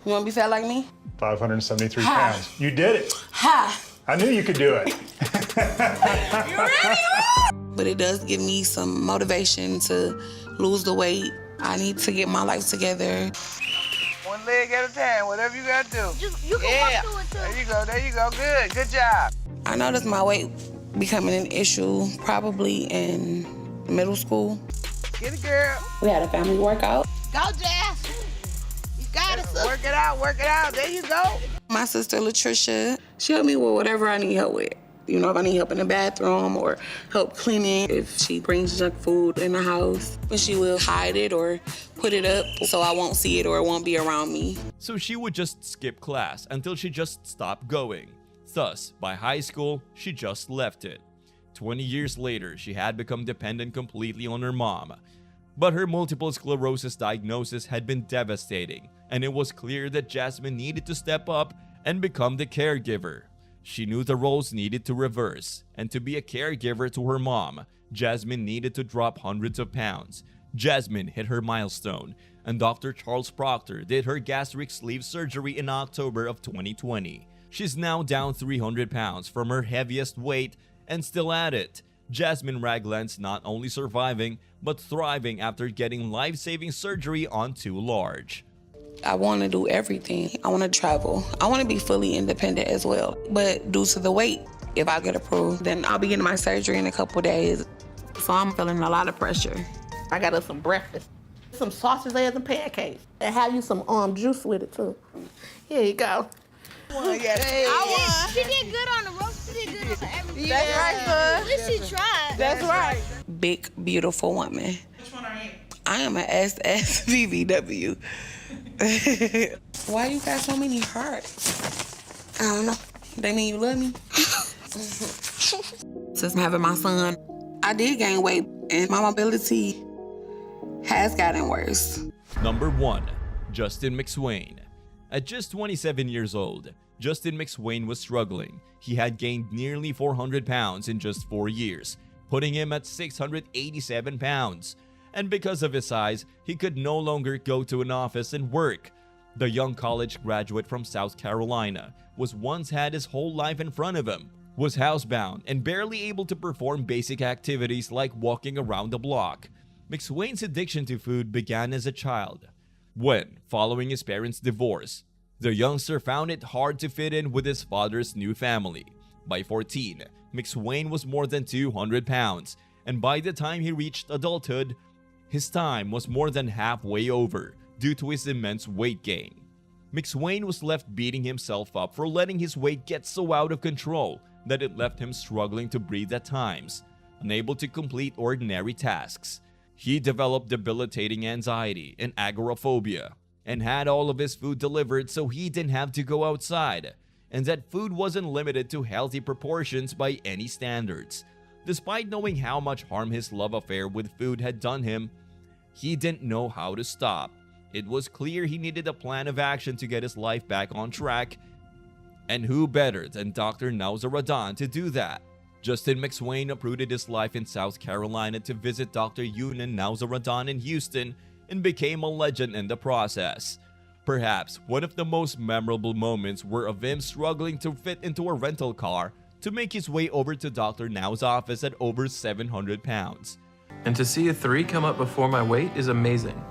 You want to be fat like me? 573 pounds. You did it. Ha! I knew you could do it. You really are! But it does give me some motivation to lose the weight. I need to get my life together. One leg at a time, whatever you gotta do. You can walk through it too. There you go. Good job. I noticed my weight becoming an issue probably in middle school. Get it, girl. We had a family workout. Go, Jazz. You got it, sis. Work it out. There you go. My sister Latricia, she helped me with whatever I need help with. You know, if I need help in the bathroom or help cleaning, if she brings junk food in the house, but she will hide it or put it up so I won't see it or it won't be around me. So she would just skip class until she just stopped going. Thus, by high school, she just left it. 20 years later, she had become dependent completely on her mom. But her multiple sclerosis diagnosis had been devastating, and it was clear that Jasmine needed to step up and become the caregiver. She knew the roles needed to reverse, and to be a caregiver to her mom, Jasmine needed to drop hundreds of pounds. Jasmine hit her milestone, and Dr. Charles Proctor did her gastric sleeve surgery in October of 2020. She's now down 300 pounds from her heaviest weight and still at it. Jasmine Ragland's not only surviving, but thriving after getting life-saving surgery on too large. I want to do everything. I want to travel. I want to be fully independent as well. But due to the weight, if I get approved, then I'll be getting my surgery in a couple days. So I'm feeling a lot of pressure. I got us some breakfast. Some sausage, eggs, and pancakes. And have you some juice with it, too. Here you go. I won. She did good on the roast. She did good on everything. That's right, son. At least she tried. That's right. Big, beautiful woman. Which one are you? I am an SSVVW. Why you got so many hearts? I don't know. They mean you love me? Since having my son, I did gain weight, and my mobility has gotten worse. Number 1. Justin McSwain. At just 27 years old, Justin McSwain was struggling. He had gained nearly 400 pounds in just 4 years, putting him at 687 pounds. And because of his size, he could no longer go to an office and work. The young college graduate from South Carolina was once had his whole life in front of him, was housebound and barely able to perform basic activities like walking around the block. McSwain's addiction to food began as a child, when, following his parents' divorce, the youngster found it hard to fit in with his father's new family. By 14, McSwain was more than 200 pounds, and by the time he reached adulthood, his time was more than halfway over due to his immense weight gain. McSwain was left beating himself up for letting his weight get so out of control that it left him struggling to breathe at times, unable to complete ordinary tasks. He developed debilitating anxiety and agoraphobia, and had all of his food delivered so he didn't have to go outside, and that food wasn't limited to healthy proportions by any standards. Despite knowing how much harm his love affair with food had done him, he didn't know how to stop. It was clear he needed a plan of action to get his life back on track, and who better than Dr. Nauza Radan to do that? Justin McSwain uprooted his life in South Carolina to visit Dr. Yunan Nauza Radan in Houston and became a legend in the process. Perhaps one of the most memorable moments were of him struggling to fit into a rental car to make his way over to Dr. Nau's office at over 700 pounds. And to see a 3 come up before my weight is amazing.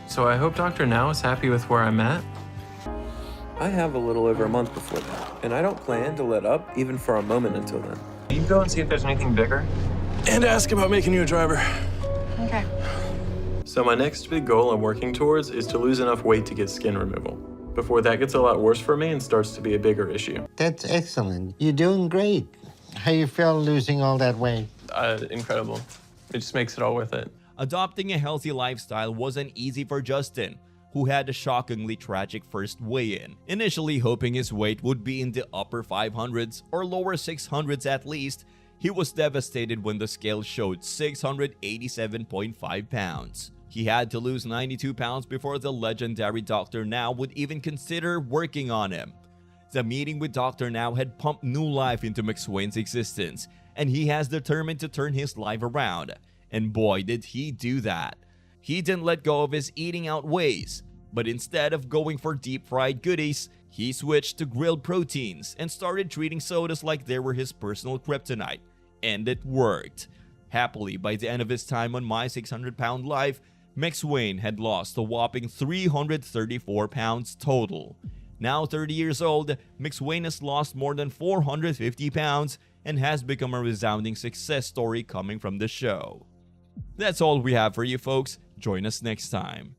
So I hope Dr. Nau is happy with where I'm at. I have a little over a month before that, and I don't plan to let up even for a moment until then. You go and see if there's anything bigger. And ask about making you a driver. Okay. So my next big goal I'm working towards is to lose enough weight to get skin removal, before that gets a lot worse for me and starts to be a bigger issue. That's excellent. You're doing great. How you feel losing all that weight? Incredible. It just makes it all worth it. Adopting a healthy lifestyle wasn't easy for Justin, who had a shockingly tragic first weigh-in, initially hoping his weight would be in the upper 500s or lower 600s at least. He was devastated when the scale showed 687.5 pounds. He had to lose 92 pounds before the legendary Dr. Now would even consider working on him. The meeting with Dr. Now had pumped new life into McSwain's existence, and he has determined to turn his life around. And boy, did he do that. He didn't let go of his eating out ways, but instead of going for deep-fried goodies, he switched to grilled proteins and started treating sodas like they were his personal kryptonite. And it worked. Happily, by the end of his time on My 600-Pound Life, McSwain had lost a whopping 334 pounds total. Now 30 years old, McSwain has lost more than 450 pounds and has become a resounding success story coming from the show. That's all we have for you folks. Join us next time.